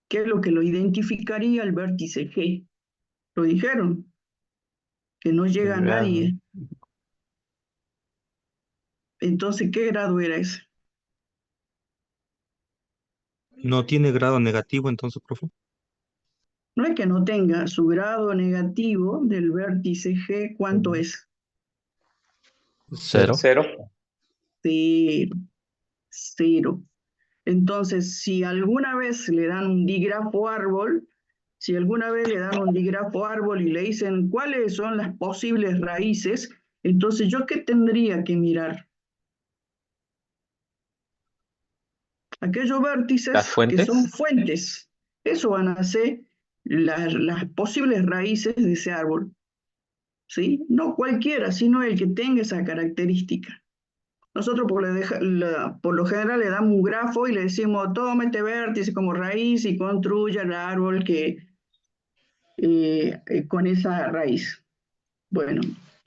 ¿Qué es lo que lo identificaría al vértice G? Lo dijeron, que no llega a Vean, nadie. Entonces, ¿qué grado era ese? no tiene grado negativo entonces, profe. No es que no tenga su grado negativo del vértice G, ¿cuánto es? Cero. Cero. Cero, cero. Entonces, si alguna vez le dan un dígrafo árbol, si alguna vez le dan un dígrafo árbol y le dicen cuáles son las posibles raíces, entonces ¿yo qué tendría que mirar? Aquellos Las vértices que son fuentes. fuentes. Eso van a ser las posibles raíces de ese árbol, ¿sí? No cualquiera, sino el que tenga esa característica. Nosotros por lo general le damos un grafo y le decimos, toma este vértice como raíz y construya el árbol con esa raíz. Bueno,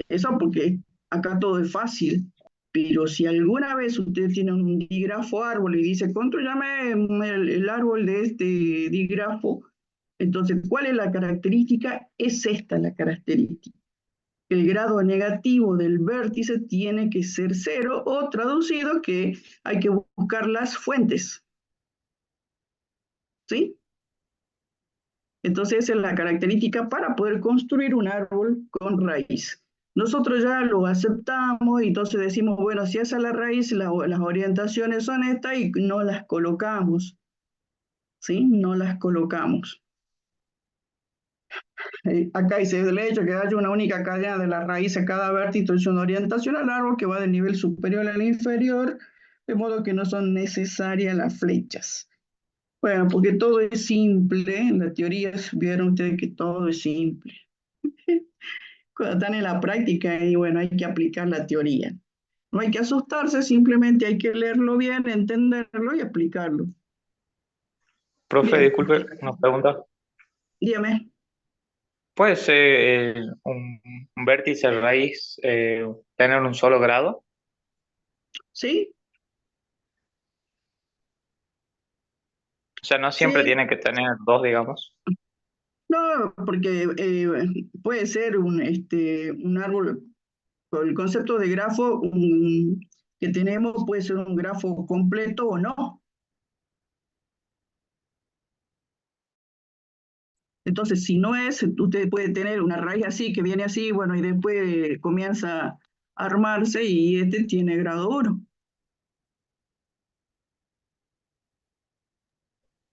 eso porque acá todo es fácil, pero si alguna vez usted tiene un dígrafo árbol y dice, construyame el árbol de este dígrafo, entonces, ¿cuál es la característica? Es esta la característica. El grado negativo del vértice tiene que ser cero o traducido que hay que buscar las fuentes, ¿sí? Entonces esa es la característica para poder construir un árbol con raíz. Nosotros ya lo aceptamos y entonces decimos, bueno, si esa es la raíz, las orientaciones son estas y no las colocamos, ¿sí? No las colocamos. Acá dice, el hecho que haya una única cadena de la raíz a cada vértice es una orientación al árbol que va del nivel superior al inferior, de modo que no son necesarias las flechas. Bueno, porque todo es simple, en la teoría vieron ustedes que todo es simple. Cuando están en la práctica, y bueno, hay que aplicar la teoría. No hay que asustarse, simplemente hay que leerlo bien, entenderlo y aplicarlo. Profe, Bien, disculpe, una pregunta. dígame. ¿Puede ser un vértice raíz tener un solo grado? ¿Sí? O sea, no siempre Sí. tiene que tener dos, digamos. No, porque puede ser un árbol, por el concepto de grafo que tenemos puede ser un grafo completo o no. Entonces, si no es, usted puede tener una raíz así, que viene así, bueno, y después comienza a armarse y este tiene grado 1.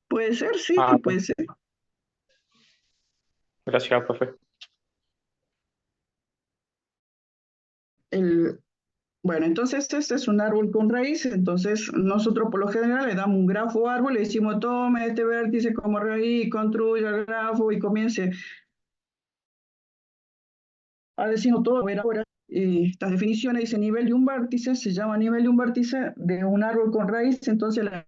Puede ser, sí, Ah, puede ser. gracias, profe. El, bueno, entonces este es un árbol con raíz, entonces nosotros por lo general le damos un grafo árbol, le decimos tome este vértice como raíz, construya el grafo y comience a decirnos todo. A ver ahora, estas definiciones dice nivel de un vértice, se llama nivel de un vértice de un árbol con raíz, entonces la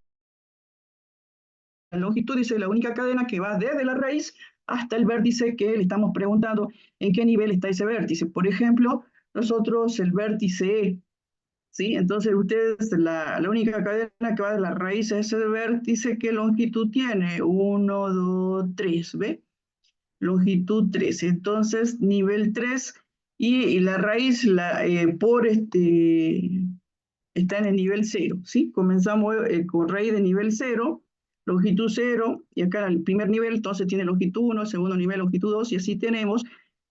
longitud dice la única cadena que va desde la raíz hasta el vértice que le estamos preguntando en qué nivel está ese vértice. Por ejemplo, nosotros el vértice E, ¿sí? Entonces ustedes, la única cadena que va de la raíz a ese vértice, ¿qué longitud tiene? 1, 2, 3, ¿ve? Longitud 3. Entonces, nivel 3 y la raíz está en el nivel 0, ¿sí? Comenzamos con raíz de nivel 0, longitud 0, y acá el primer nivel entonces tiene longitud 1, segundo nivel longitud 2, y así tenemos.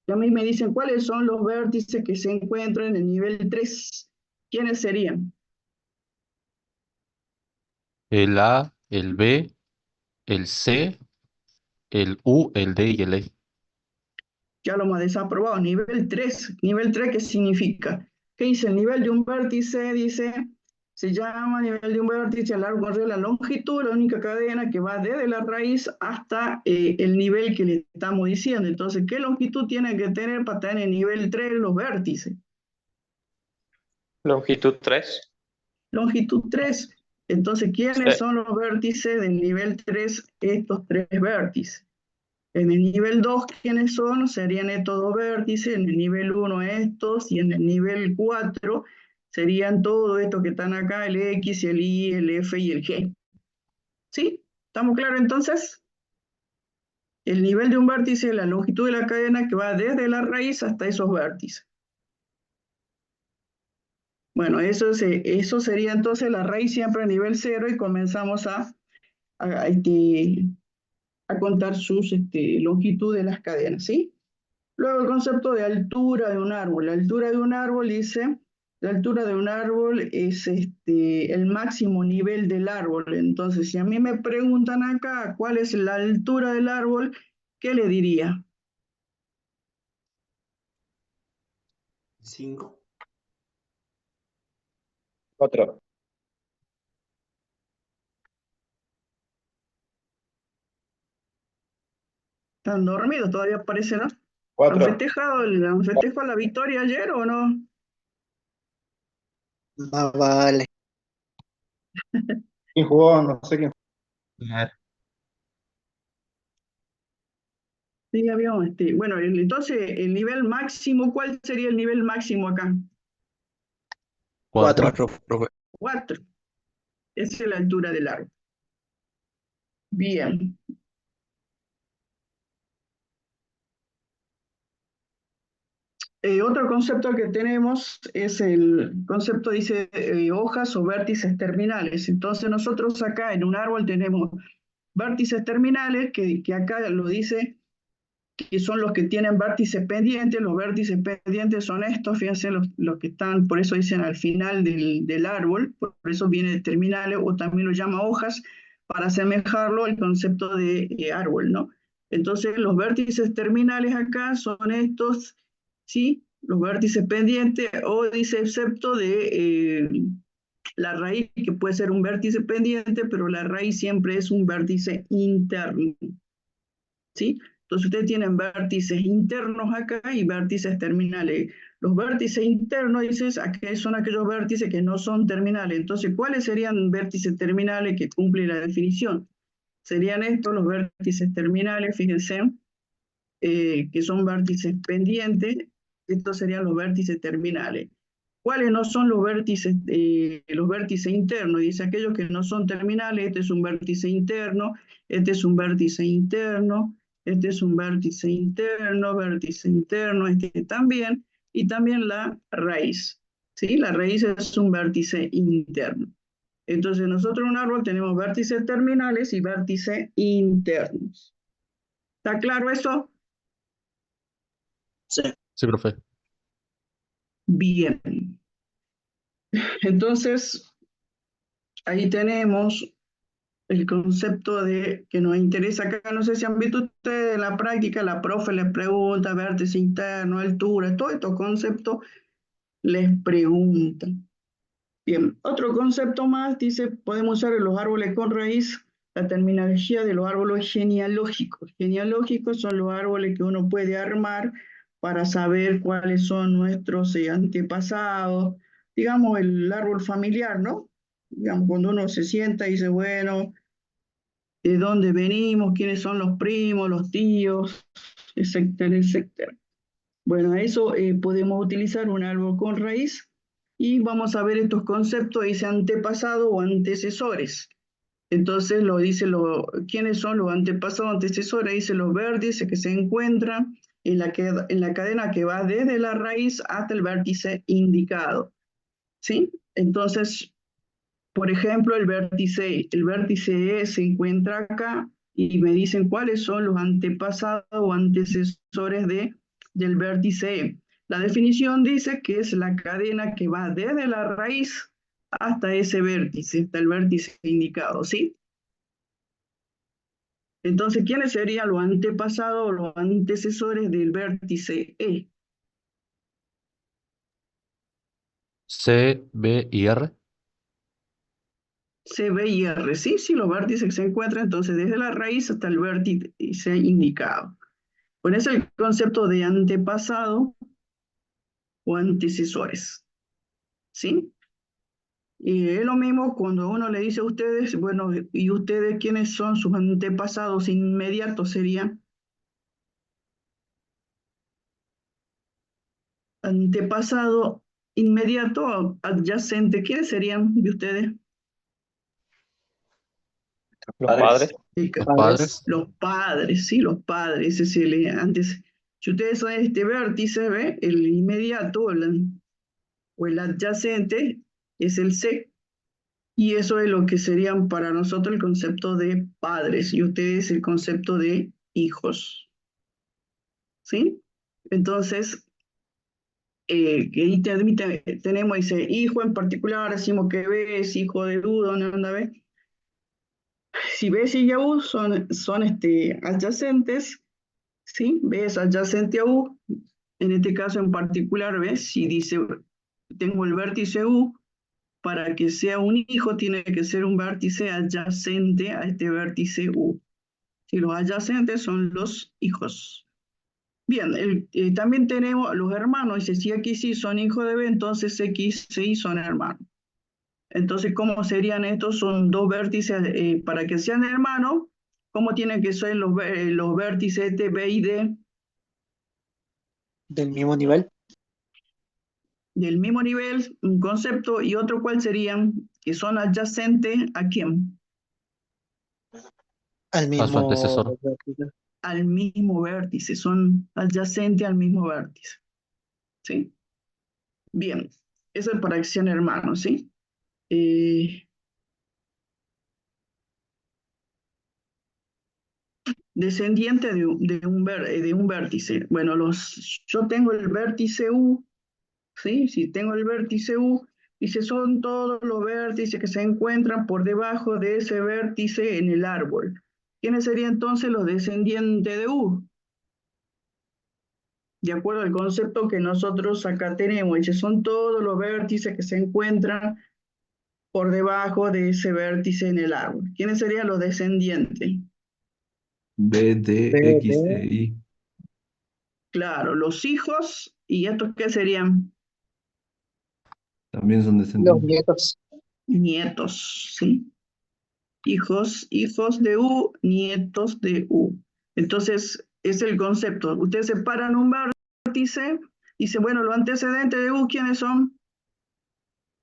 Y a mí me dicen cuáles son los vértices que se encuentran en el nivel 3. ¿Quiénes serían? El A, el B, el C, el U, el D y el E. Ya lo hemos desaprobado. Nivel 3. ¿Nivel 3 qué significa? ¿Qué dice? El nivel de un vértice, dice, se llama nivel de un vértice a largo de la longitud, la única cadena que va desde la raíz hasta el nivel que le estamos diciendo. Entonces, ¿qué longitud tienen que tener para estar en el nivel 3 los vértices? Longitud 3. Longitud 3. Entonces, Sí. ¿quiénes son los vértices del nivel 3? Estos tres vértices. En el nivel 2, ¿quiénes son? Serían estos dos vértices, en el nivel 1 estos, y en el nivel 4 serían todos estos que están acá, el X, el Y, el F y el G. ¿Sí? ¿Estamos claros entonces? El nivel de un vértice es la longitud de la cadena que va desde la raíz hasta esos vértices. Bueno, eso sería entonces la raíz siempre a nivel 0 y comenzamos a contar sus longitud de las cadenas, ¿sí? Luego el concepto de altura de un árbol. La altura de un árbol dice, la altura de un árbol es el máximo nivel del árbol. Entonces, si a mí me preguntan acá cuál es la altura del árbol, ¿qué le diría? 5. 4. ¿Están dormidos? Todavía parecen, ¿no? ¿Han 4. festejado la victoria ayer o no? Más vale. ¿Quién jugó? No sé quién. Sí, habíamos, bueno, entonces el nivel máximo, ¿cuál sería el nivel máximo acá? 4. 4, profe. 4. Esa es la altura del árbol. Bien. Otro concepto que tenemos es el concepto, dice, hojas o vértices terminales. Entonces nosotros acá en un árbol tenemos vértices terminales, que acá lo dice, que son los que tienen vértices pendientes. Los vértices pendientes son estos, fíjense, los que están, por eso dicen al final del árbol, por eso viene de terminales, o también lo llama hojas, para asemejarlo al concepto de árbol, ¿no? Entonces los vértices terminales acá son estos, ¿sí? Los vértices pendientes, o dice excepto de la raíz, que puede ser un vértice pendiente, pero la raíz siempre es un vértice interno, ¿sí? Entonces ustedes tienen vértices internos acá y vértices terminales. Los vértices internos, dices, son aquellos vértices que no son terminales. Entonces, ¿cuáles serían vértices terminales que cumplen la definición? Serían estos los vértices terminales, fíjense, que son vértices pendientes. Estos serían los vértices terminales. ¿Cuáles no son los vértices internos? Dice aquellos que no son terminales. Este es un vértice interno, este es un vértice interno, este es un vértice interno, este también, y también la raíz. ¿Sí? La raíz es un vértice interno. Entonces nosotros en un árbol tenemos vértices terminales y vértices internos. ¿Está claro eso? Sí. Sí, profe. Bien. Entonces, ahí tenemos el concepto de que nos interesa acá. No sé si han visto ustedes en la práctica, la profe les pregunta, vértice interno, altura, todos estos conceptos les preguntan. Bien, otro concepto más, dice, podemos usar en los árboles con raíz la terminología de los árboles genealógicos. Genealógicos son los árboles que uno puede armar para saber cuáles son nuestros antepasados, digamos el árbol familiar, ¿no? Digamos, cuando uno se sienta y dice, bueno, ¿de dónde venimos? ¿Quiénes son los primos, los tíos? Etcétera, etcétera. Bueno, a eso podemos utilizar un árbol con raíz y vamos a ver estos conceptos, dice antepasado o antecesores. Entonces ¿quiénes son los antepasados, antecesores? Dice los vértices que se encuentran en la cadena que va desde la raíz hasta el vértice indicado, ¿sí? Entonces, por ejemplo, el vértice E se encuentra acá y me dicen cuáles son los antepasados o antecesores del vértice E. La definición dice que es la cadena que va desde la raíz hasta ese vértice, hasta el vértice indicado, ¿sí? Entonces, ¿quiénes serían los antepasados o los antecesores del vértice E? C, B y R. C, B y R, ¿sí? Sí, los vértices que se encuentran entonces desde la raíz hasta el vértice indicado. Con eso el concepto de antepasado o antecesores, ¿sí? Y es lo mismo cuando uno le dice a ustedes, bueno, ¿y ustedes quiénes son sus antepasados inmediatos? Serían antepasado inmediato, adyacente, ¿quiénes serían de ustedes? Los padres. Los padres. Los padres, sí, los padres, ese antes, si ustedes son este vértice, ¿ve? El inmediato o el adyacente es el C, y eso es lo que serían para nosotros el concepto de padres, y ustedes el concepto de hijos, ¿sí? Entonces, que ahí tenemos ese hijo en particular, decimos que B es hijo de U, ¿dónde anda B? Si B y U son adyacentes, ¿sí? B es adyacente a U, en este caso en particular, ¿ves? Si dice, tengo el vértice U, para que sea un hijo tiene que ser un vértice adyacente a este vértice U. Si los adyacentes son los hijos. Bien, también tenemos los hermanos, dice, si X y son hijos de B, entonces X y son hermanos. Entonces, ¿cómo serían estos? Son dos vértices, para que sean hermanos, ¿cómo tienen que ser los vértices de B y D? Del mismo nivel. Del mismo nivel, un concepto, y otro, ¿cuál serían? Que son adyacentes ¿a quién? Al A su mismo antecesor. vértice. Al mismo vértice, son adyacentes al mismo vértice. ¿Sí? Bien, eso es para que sean hermanos, ¿sí? Descendiente de un vértice. Bueno, yo tengo el vértice U, ¿sí? Si tengo el vértice U, dice, son todos los vértices que se encuentran por debajo de ese vértice en el árbol. ¿Quiénes serían entonces los descendientes de U? De acuerdo al concepto que nosotros acá tenemos, dice, son todos los vértices que se encuentran por debajo de ese vértice en el árbol. ¿Quiénes serían los descendientes? B, D, B, X, D, E, Y. Claro, los hijos, ¿y estos qué serían? También son los descendientes. nietos. Nietos, ¿sí? Hijos de U, nietos de U. Entonces, es el concepto. Ustedes separan un vértice y dicen, bueno, los antecedentes de U, ¿quiénes son?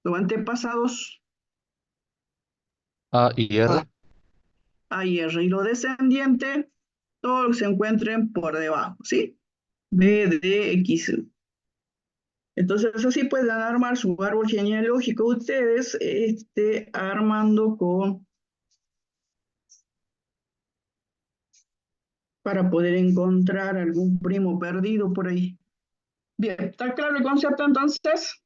Los antepasados A y Ah, R. A y R. Y los descendientes, todos los que se encuentren por debajo, ¿sí? B, D, X, U. Entonces, así pueden armar su árbol genealógico ustedes, armando para poder encontrar algún primo perdido por ahí. Bien, ¿está claro el concepto entonces?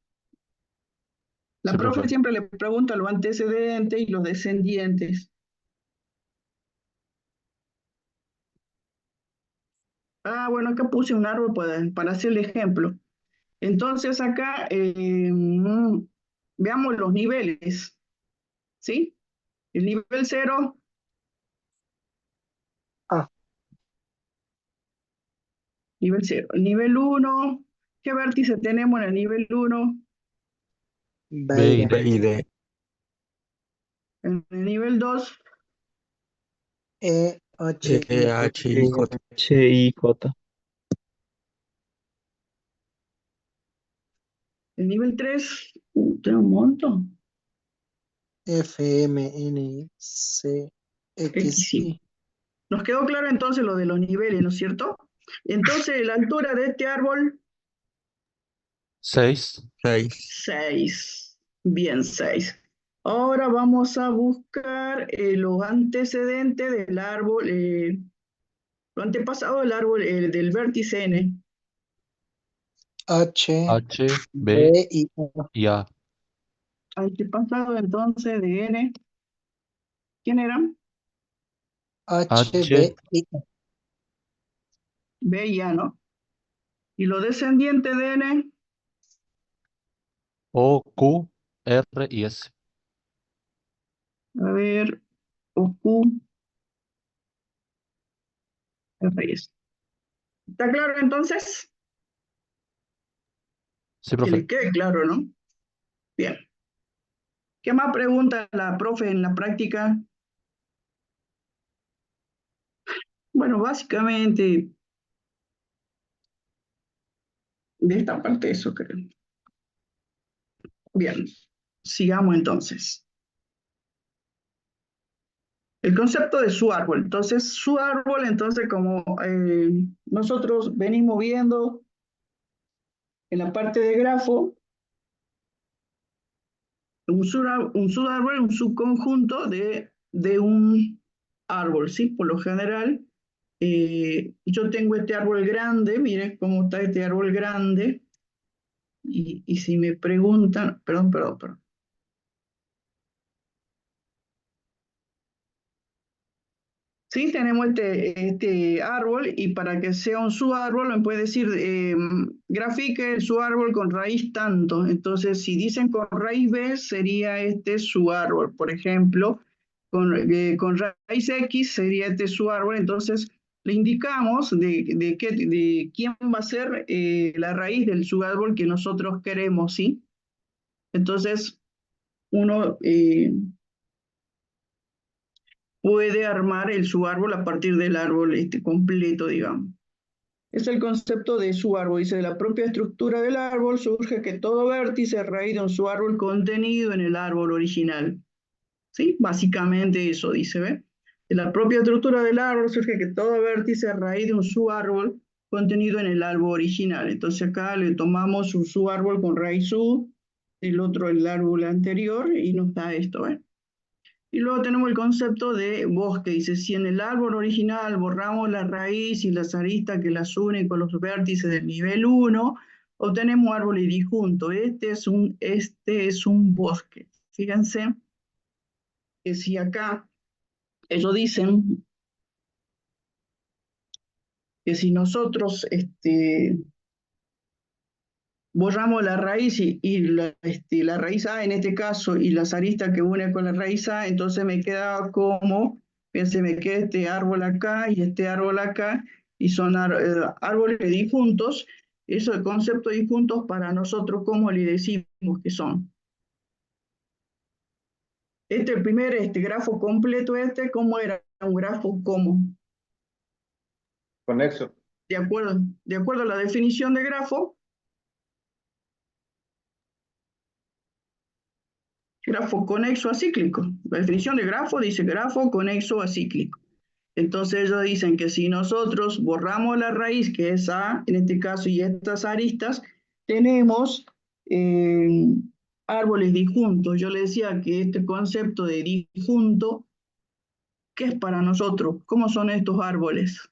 La Sí, profe profe. siempre le pregunta los antecedentes y los descendientes. Ah, bueno, acá puse un árbol para hacer el ejemplo. Entonces acá, veamos los niveles, ¿sí? El nivel 0, ah, nivel 0. El nivel 1, ¿qué vértice tenemos en el nivel 1? B B y y D. B D. y D. En el nivel 2, E, H, E, I, H, I, J. H, I, J. el nivel 3, tengo un montón. F, M, N, I, C, X, X, Y. Y. Nos quedó claro entonces lo de los niveles, ¿no es cierto? Entonces, la altura de este árbol, 6. 6. 6. Bien, 6. Ahora vamos a buscar los antecedentes del árbol, lo antepasado del árbol, del vértice N. H, H, B B y A. y A. Antepasado entonces de N, ¿quién eran? H, H, B y A. B y A, ¿no? Y los descendientes de N, O, Q, R y S. a ver, O, Q, R, S. ¿Está claro entonces? Sí, Que profe. les quede claro, ¿no? Bien. ¿Qué más pregunta la profe en la práctica? Bueno, básicamente de esta parte eso creo. Bien, sigamos entonces. El concepto de su árbol. Entonces, su árbol, entonces, como nosotros venimos viendo en la parte de grafo, un subárbol es un subconjunto de un árbol, ¿sí? Por lo general, yo tengo este árbol grande, miren cómo está este árbol grande, y si me preguntan, perdón. Sí, tenemos este árbol y para que sea un subárbol me puede decir, grafique el subárbol con raíz tanto. Entonces, si dicen con raíz B, sería este subárbol. Por ejemplo, con raíz X sería este subárbol. Entonces, le indicamos de quién va a ser la raíz del subárbol que nosotros queremos, ¿sí? Entonces, uno puede armar el subárbol a partir del árbol completo, digamos. Es el concepto de subárbol. Dice, de la propia estructura del árbol surge que todo vértice es raíz de un subárbol contenido en el árbol original. ¿Sí? Básicamente eso dice, ¿ve? De la propia estructura del árbol surge que todo vértice es raíz de un subárbol contenido en el árbol original. Entonces acá le tomamos un subárbol con raíz U, el otro el árbol anterior, y nos da esto, ¿ve? Y luego tenemos el concepto de bosque. Dice, si en el árbol original borramos la raíz y las aristas que las unen con los vértices del nivel 1, obtenemos árboles disjuntos. Este es un bosque. Fíjense que si acá ellos dicen que si nosotros borramos la raíz y la raíz A en este caso y las aristas que une con la raíz A, entonces me queda como, fíjense, me queda este árbol acá y este árbol acá, y son árboles disjuntos. Eso el concepto de disjuntos para nosotros, ¿cómo le decimos que son? El primer grafo completo, ¿cómo era? Un grafo como, Conexo. de acuerdo a la definición de grafo conexo acíclico. La definición de grafo dice grafo conexo acíclico. Entonces ellos dicen que si nosotros borramos la raíz, que es A, en este caso, y estas aristas, tenemos árboles disjuntos. Yo le decía que este concepto de disjunto, ¿qué es para nosotros? ¿Cómo son estos árboles?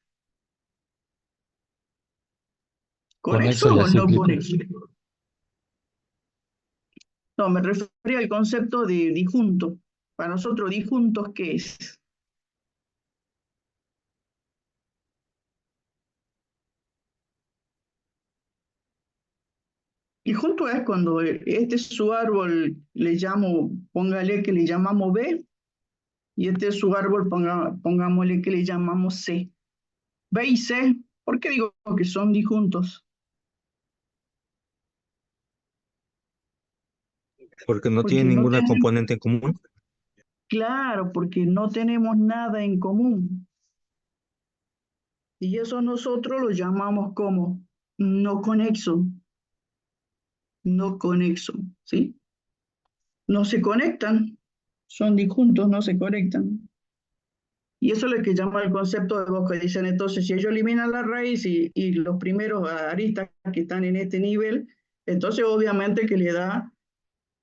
¿Conexo Conexo y o no acíclico. conexo? No, me refería al concepto de disjunto. Para nosotros, disjuntos, ¿qué es? Y junto es cuando este es su árbol, le llamo, póngale que le llamamos B, y este es su árbol, pongámosle que le llamamos C. B y C, ¿por qué digo que son disjuntos? Porque no Porque tienen no ninguna tenemos, componente en común. claro, porque no tenemos nada en común. Y eso nosotros lo llamamos como no conexo, ¿sí? No se conectan, son disjuntos, no se conectan. Y eso es lo que llama el concepto de bosque. Dicen entonces, si ellos eliminan la raíz y los primeros aristas que están en este nivel, entonces obviamente que le da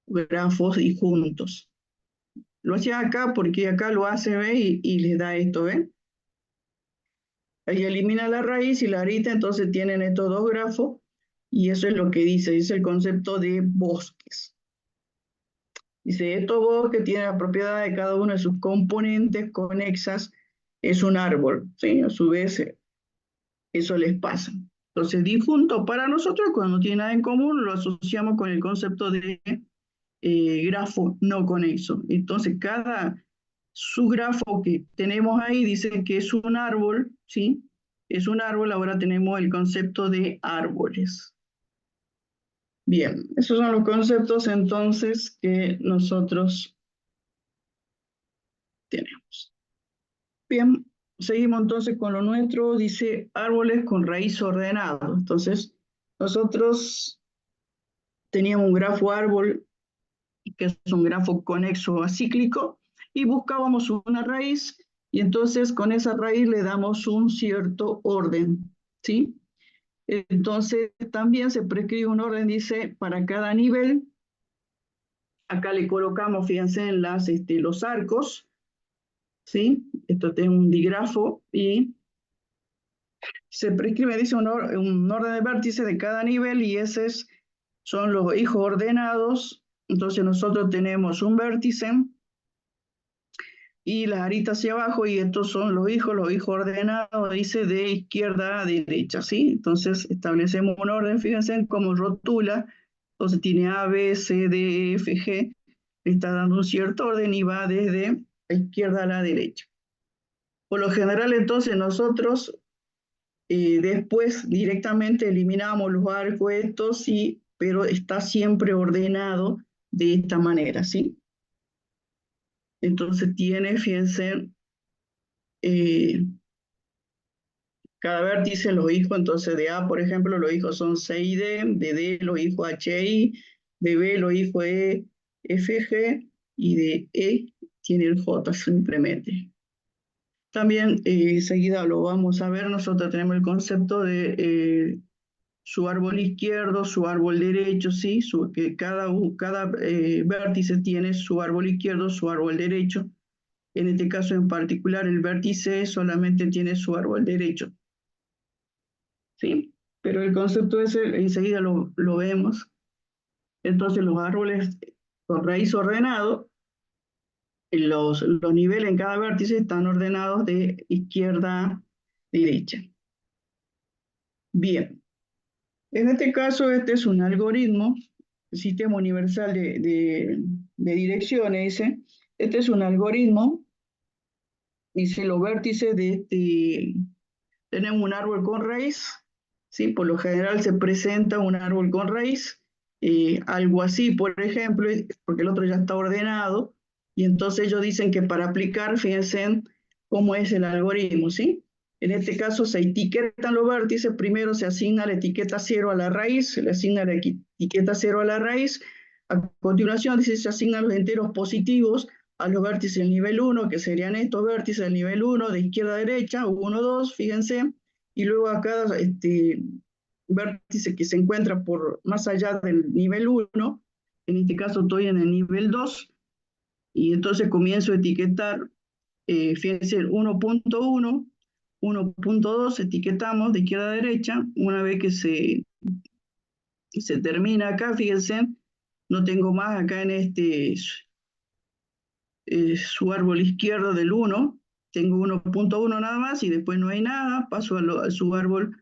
grafos disjuntos. Lo hacía acá porque acá lo hace, ¿ve? Y les da esto, ¿ven? Ahí elimina la raíz y la arista, entonces tienen estos dos grafos, y eso es lo que dice el concepto de bosques. Dice, estos bosques tienen la propiedad de cada uno de sus componentes conexas, es un árbol, ¿sí? A su vez, eso les pasa. Entonces, disjunto para nosotros, cuando no tiene nada en común, lo asociamos con el concepto de grafo no conexo. Entonces, cada subgrafo que tenemos ahí dice que es un árbol, ¿sí? Es un árbol, ahora tenemos el concepto de árboles. Bien, esos son los conceptos entonces que nosotros tenemos. Bien, seguimos entonces con lo nuestro, dice árboles con raíz ordenada. Entonces, nosotros teníamos un grafo árbol, que es un grafo conexo acíclico, y buscábamos una raíz, y entonces con esa raíz le damos un cierto orden, ¿sí? Entonces también se prescribe un orden, dice, para cada nivel. Acá le colocamos, fíjense, en los arcos, ¿sí? Esto tiene un dígrafo y se prescribe, dice, un orden de vértices de cada nivel y esos son los hijos ordenados. Entonces nosotros tenemos un vértice y las aritas hacia abajo y estos son los hijos ordenados, dice, de izquierda a derecha, ¿sí? Entonces establecemos un orden, fíjense cómo rotula, entonces tiene A, B, C, D, E, F, G, está dando un cierto orden y va desde la izquierda a la derecha. Por lo general, entonces, nosotros después directamente eliminamos los arcos estos, sí, pero está siempre ordenado de esta manera, ¿sí? Entonces tiene, fíjense, cada vértice los hijos, entonces de A, por ejemplo, los hijos son C y D, de D los hijos H, I, de B los hijos E, F, G, y de E tiene el J simplemente. También enseguida lo vamos a ver, nosotros tenemos el concepto de su árbol izquierdo, su árbol derecho, ¿sí? Que cada vértice tiene su árbol izquierdo, su árbol derecho. En este caso en particular, el vértice solamente tiene su árbol derecho, ¿sí? Pero el concepto ese enseguida lo vemos. Entonces los árboles con raíz ordenado, los niveles en cada vértice están ordenados de izquierda a derecha. Bien, en este caso este es un algoritmo, el Sistema Universal de Direcciones, dice. Este es un algoritmo, dice los vértices de tenemos un árbol con raíz, ¿sí? Por lo general se presenta un árbol con raíz, algo así, por ejemplo, porque el otro ya está ordenado, y entonces ellos dicen que para aplicar, fíjense cómo es el algoritmo, ¿sí? En este caso se etiquetan los vértices, primero se asigna la etiqueta 0 a la raíz, se le asigna la etiqueta 0 a la raíz, a continuación dice, se asignan los enteros positivos a los vértices del nivel 1, que serían estos vértices del nivel 1, de izquierda a derecha, 1, 2, fíjense, y luego a cada vértice que se encuentra por más allá del nivel 1, en este caso estoy en el nivel 2, y entonces comienzo a etiquetar, fíjense, 1.1, 1.2, etiquetamos de izquierda a derecha, una vez que se termina acá, fíjense, no tengo más acá en su árbol izquierdo del 1, tengo 1.1 nada más y después no hay nada, paso a su árbol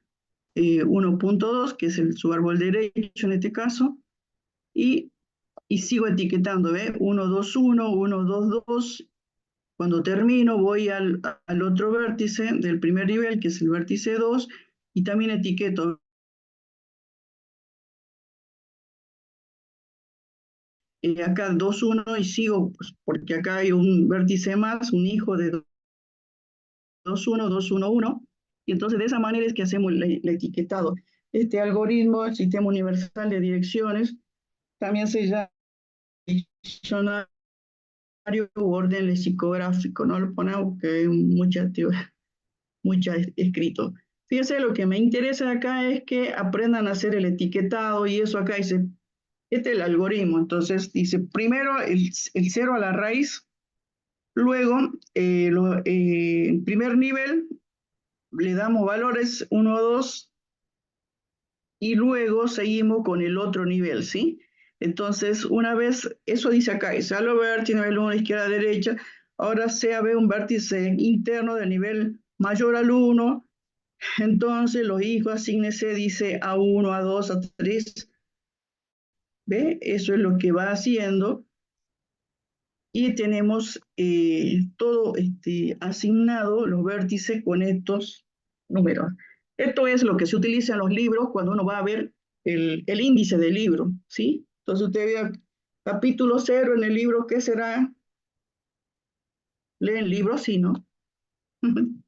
1.2, que es su árbol derecho en este caso, y sigo etiquetando, ¿ves? 1, 2, 1, 1, 2, 2. Cuando termino voy al otro vértice del primer nivel, que es el vértice 2, y también etiqueto. Acá 2, 1 y sigo, pues, porque acá hay un vértice más, un hijo de 2, 1, 2, 1, 1, y entonces de esa manera es que hacemos el etiquetado. Este algoritmo, el Sistema Universal de Direcciones, también se llama diccionario u orden lexicográfico, no lo ponemos porque hay mucha escrito. Fíjense, lo que me interesa acá es que aprendan a hacer el etiquetado, y eso acá dice, este es el algoritmo, entonces dice, primero el 0 a la raíz, luego en primer nivel le damos valores 1, 2, y luego seguimos con el otro nivel, ¿sí? Entonces, una vez, eso dice acá, es al vértice, nivel 1, izquierda a derecha, ahora sea ve un vértice interno de nivel mayor al 1, entonces los hijos asígnese, dice A1, A2, A3, ¿ve? Eso es lo que va haciendo, y tenemos todo asignado, los vértices con estos números. Esto es lo que se utiliza en los libros cuando uno va a ver el índice del libro, ¿sí? Entonces usted ve capítulo 0 en el libro, ¿qué será? Lee el libro, sí, ¿no? En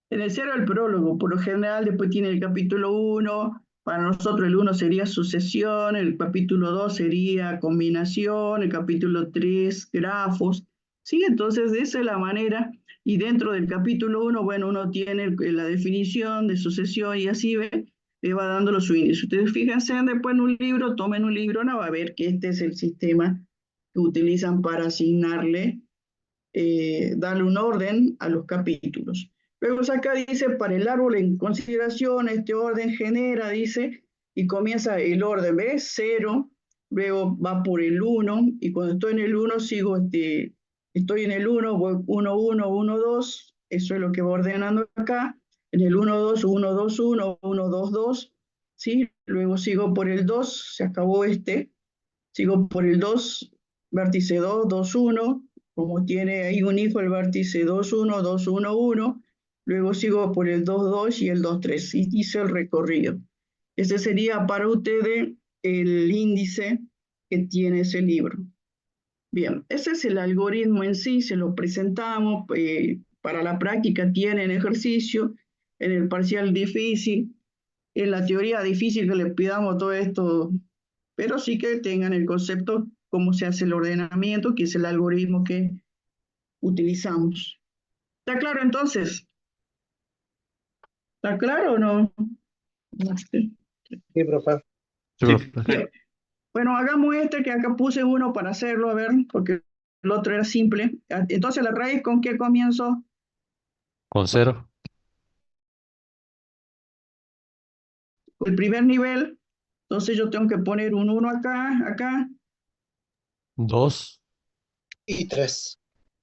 el 0 el prólogo, por lo general, después tiene el capítulo 1, para nosotros el 1 sería sucesión, el capítulo 2 sería combinación, el capítulo 3 grafos, ¿Sí? Entonces, de esa es la manera. Y dentro del capítulo 1, bueno, uno tiene la definición de sucesión y así le va dando los índices. Ustedes fíjense después en un libro, tomen un libro, no va a ver que este es el sistema que utilizan para asignarle, darle un orden a los capítulos. Luego acá dice, para el árbol en consideración, este orden genera, dice, y comienza el orden, ¿ves? 0, luego va por el 1, y cuando estoy en el 1 sigo, estoy en el 1, voy 1, 1, 1, 2, eso es lo que va ordenando acá, en el 1, 2, 1, 2, 1, 1, 2, 2, ¿sí? Luego sigo por el 2, se acabó sigo por el 2, vértice 2, 2, 1, como tiene ahí un hijo el vértice 2, 1, 2, 1, 1, luego sigo por el 2, 2 y el 2, 3, y hice el recorrido. Ese sería para ustedes el índice que tiene ese libro. Bien, ese es el algoritmo en sí, se lo presentamos, para la práctica tienen ejercicio, en el parcial difícil, en la teoría difícil que les pidamos todo esto, pero sí que tengan el concepto cómo se hace el ordenamiento, que es el algoritmo que utilizamos. ¿Está claro entonces? ¿Está claro o no? No sé. Sí, profe. Sí, Sí. profe. Bien. Bueno, hagamos este que acá puse uno para hacerlo, a ver, porque el otro era simple. Entonces, la raíz, ¿con qué comienzo? Con 0, El primer nivel. Entonces, yo tengo que poner un 1 acá, acá 2, Y 3.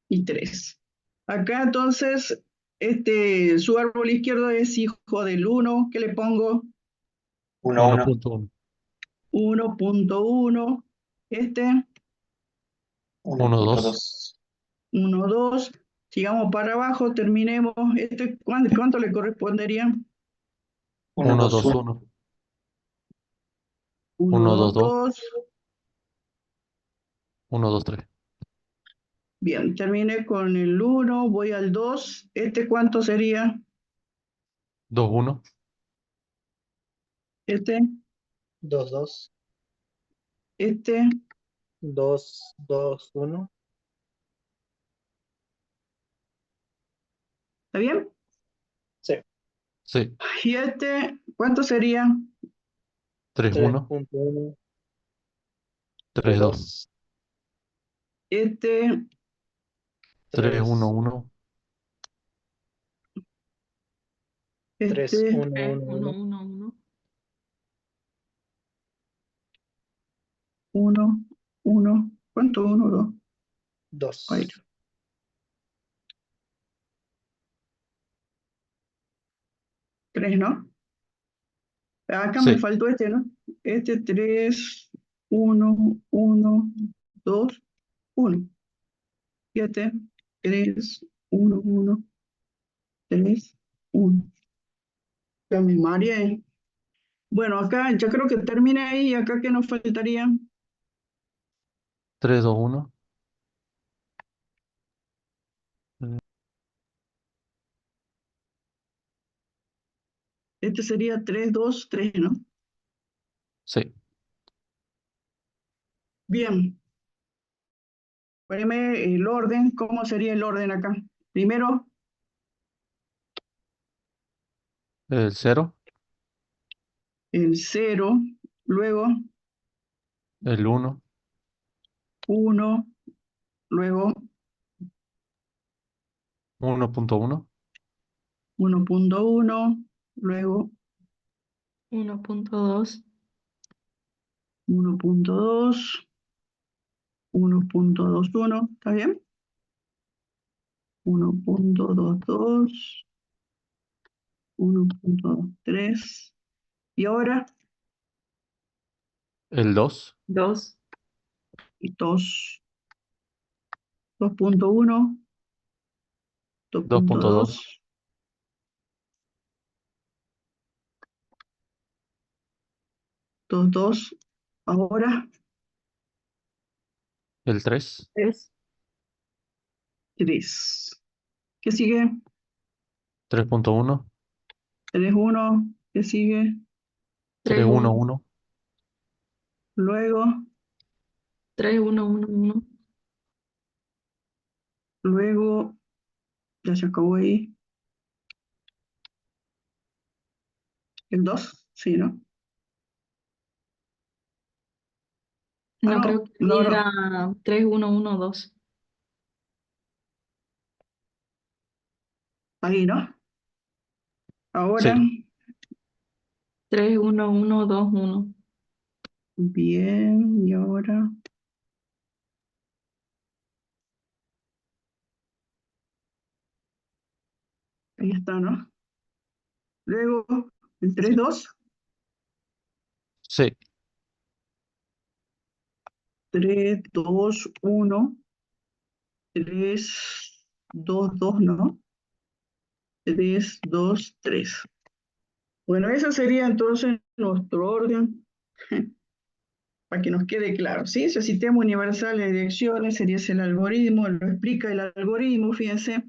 y 3. Acá, entonces, su árbol izquierdo es hijo del 1. ¿Qué le pongo? 1, 1. 1.1, 1.1. Este, 1, 2, 2. 1, 2. Sigamos para abajo, terminemos. ¿Cuánto le correspondería? 1, 1, 2, 2, 1. 1, 1, 1, 2, 2, 2, 2. 1, 2, 3, Bien, terminé con el 1, voy al 2. ¿Cuánto sería? 2, 1, Este, 2, 2. este, 2, 2, 1. ¿está bien? Sí. sí, Y ¿cuánto sería? 3, 1, 3.1. 3, 2, 2. Este, 3, 1, 3. 1, 3, este, 1, 1, 1. 1, 1. ¿Cuánto? 1, 2. 2. 3, ¿no? Acá me sí, faltó ¿no? 3, 1, 1, 2, 1. 7, 3, 1, 1, 3, 1. La memoria. Bueno, acá ya creo que termina ahí. Acá que nos faltaría. 3, 2, 1, Sería 3, 2, 3, ¿no? sí, Bien. Poneme el orden. ¿Cómo sería el orden acá? Primero, el 0, el 0. Luego, el 1, 1. Luego, 1.1, 1.1. Luego, 1.2, 1.2. 1.21. ¿Está bien? 1.22. 1.23. Y ahora, el 2, 2, 2. 2.1. 2.2, 2.2. 2.2. Ahora, el 3, 3, 3. ¿Qué sigue? 3.1, 3.1. ¿Qué sigue? 3, 3, 1, 1, 1, Luego, 3, 1, 1, 1, Luego, ya se acabó ahí. El 2, sí, ¿no? Ah, No, creo que no, ahí no, era 3, 1, 1, 2. ahí, ¿no? Ahora, Sí, 3, 1, 1, 2, 1. bien, y ahora, ahí está, ¿no? Luego, el 3, 2, sí, 3, 2, 1, 3, 2, 2, ¿no? 3, 2, 3. Bueno, ese sería entonces nuestro orden, para que nos quede claro, ¿sí? Ese sistema universal de direcciones sería el algoritmo, lo explica el algoritmo, fíjense,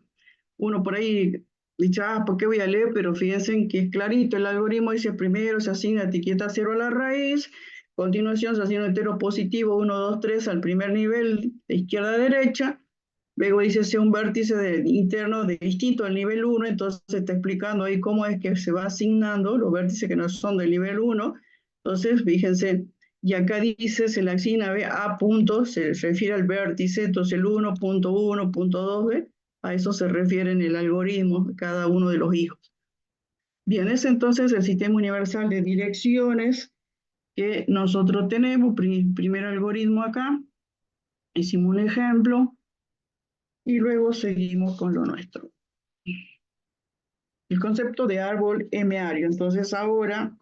uno por ahí dice, ¿por qué voy a leer? Pero fíjense que es clarito, el algoritmo dice primero se asigna etiqueta 0 a la raíz, a continuación se asigna entero positivo 1, 2, 3 al primer nivel de izquierda a derecha, luego dice sea un vértice interno distinto al nivel 1, entonces está explicando ahí cómo es que se va asignando los vértices que no son del nivel 1, entonces fíjense, y acá dice se le asigna a punto, se refiere al vértice, entonces el 1.1, punto 2, ¿ve? A eso se refiere en el algoritmo de cada uno de los hijos. Bien, es entonces el sistema universal de direcciones que nosotros tenemos. Primer algoritmo acá, hicimos un ejemplo y luego seguimos con lo nuestro. El concepto de árbol M-ario. Entonces ahora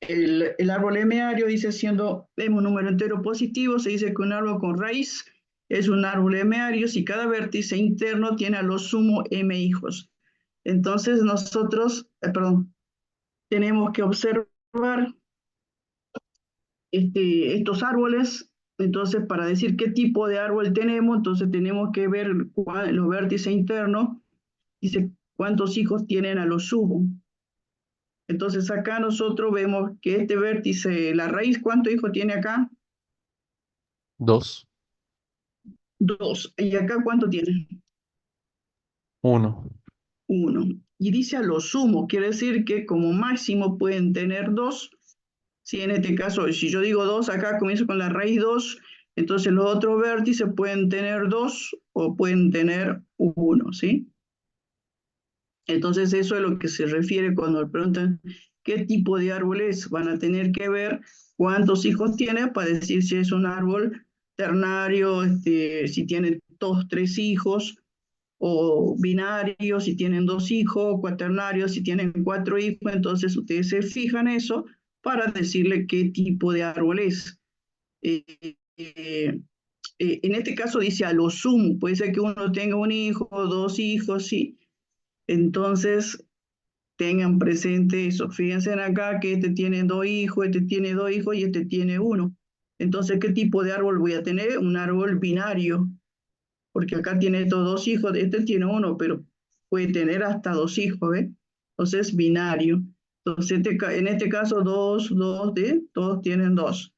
el árbol M-ario dice siendo M un número entero positivo, se dice que un árbol con raíz es un árbol M-ario si cada vértice interno tiene a lo sumo M hijos. Entonces nosotros, tenemos que observar estos árboles, entonces para decir qué tipo de árbol tenemos, entonces tenemos que ver los vértices internos, dice cuántos hijos tienen a lo sumo. Entonces acá nosotros vemos que este vértice, la raíz, ¿cuántos hijos tiene acá? 2, 2. ¿Y acá cuánto tiene? 1, 1. Y dice a lo sumo, quiere decir que como máximo pueden tener 2. Si en este caso, si yo digo 2, acá comienzo con la raíz 2, entonces los otros vértices pueden tener 2 o pueden tener 1, ¿sí? Entonces eso es lo que se refiere cuando le preguntan qué tipo de árbol es. Van a tener que ver cuántos hijos tiene para decir si es un árbol ternario, si tiene 2, 3 hijos, o binario, si tienen 2 hijos, cuaternario, si tienen 4 hijos, entonces ustedes se fijan eso para decirle qué tipo de árbol es. Eh, eh, en este caso dice a lo sumo, puede ser que uno tenga un hijo, 2 hijos, sí. Entonces tengan presente eso. Fíjense acá que este tiene 2 hijos, este tiene 2 hijos y este tiene 1. Entonces, ¿qué tipo de árbol voy a tener? Un árbol binario, porque acá tiene estos 2 hijos, este tiene 1, pero puede tener hasta 2 hijos, ¿ves? Entonces, binario. Entonces, en este caso, 2, 2, todos tienen 2.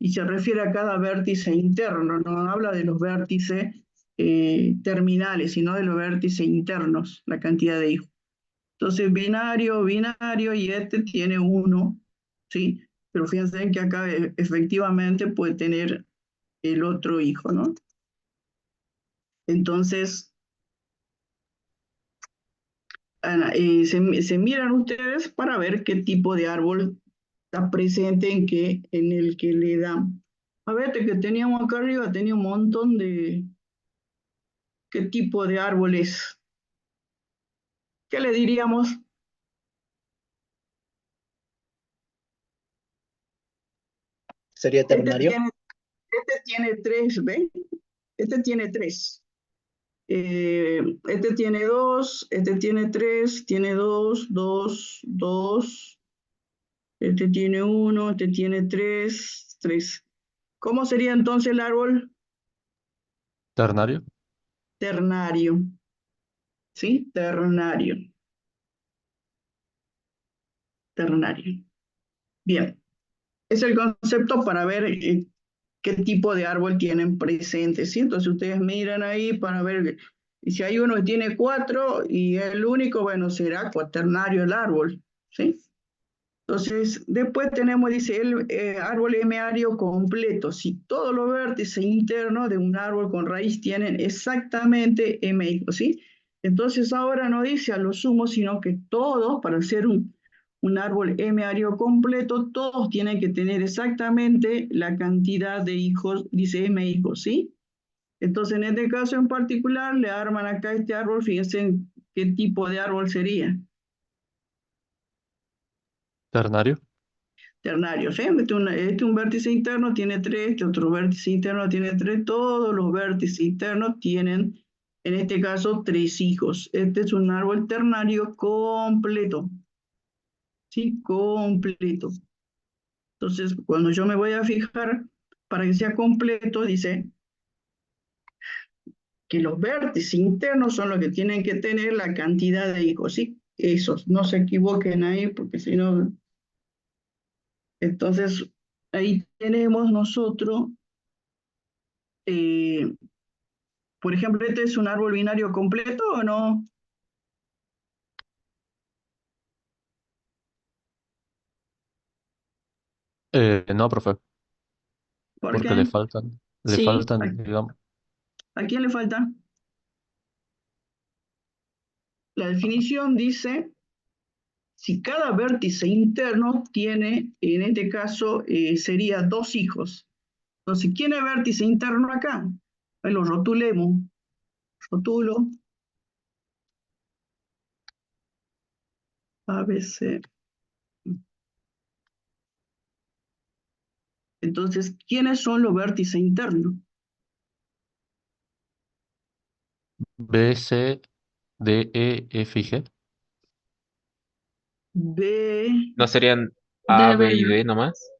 Y se refiere a cada vértice interno, no habla de los vértices terminales, sino de los vértices internos, la cantidad de hijos. Entonces, binario, binario, y este tiene 1, ¿sí? Pero fíjense que acá efectivamente puede tener el otro hijo, ¿no? Entonces, se miran ustedes para ver qué tipo de árbol está presente en el que le dan. A ver, que teníamos acá arriba, tenía un montón de qué tipo de árbol es. ¿Qué le diríamos? ¿Sería Este ternario? tiene 3, ¿ven? Este tiene 3. Este tiene 2, este tiene 3, tiene 2, 2, 2. Este tiene 1, este tiene 3, 3. ¿Cómo sería entonces el árbol? ternario, Ternario. ¿Sí? Ternario. Ternario. Bien. Es el concepto para ver qué tipo de árbol tienen presente, ¿sí? Entonces ustedes miran ahí para ver si hay uno que tiene 4 y el único, bueno, será cuaternario el árbol, ¿sí? Entonces, después tenemos, dice, el árbol hemiario completo. Si todos los vértices internos de un árbol con raíz tienen exactamente M hijos, ¿sí? Entonces ahora no dice a lo sumo, sino que todos, para hacer un árbol hemiario completo, todos tienen que tener exactamente la cantidad de hijos, dice M hijos, ¿sí? Entonces, en este caso en particular, le arman acá este árbol, fíjense qué tipo de árbol sería. Ternario. Ternarios, ¿eh? Un vértice interno tiene 3, este otro vértice interno tiene 3, todos los vértices internos tienen, en este caso, 3 hijos. Este es un árbol ternario completo, ¿sí? Completo. Entonces, cuando yo me voy a fijar, para que sea completo, dice que los vértices internos son los que tienen que tener la cantidad de hijos, ¿sí? Esos, no se equivoquen ahí, porque si no... Entonces, ahí tenemos nosotros... por ejemplo, ¿este es un árbol binario completo o no? No, profe, ¿Por porque qué? le Sí. faltan, digamos, ¿A quién le falta? La definición dice, si cada vértice interno tiene, en este caso, sería 2 hijos. Entonces, ¿quién es vértice interno acá? Pues lo rotulemos. Rotulo, ABC. Entonces, ¿quiénes son los vértices internos? B, C, D, E, F y G. B, ¿No serían A, B Debe, y D ¿no? nomás?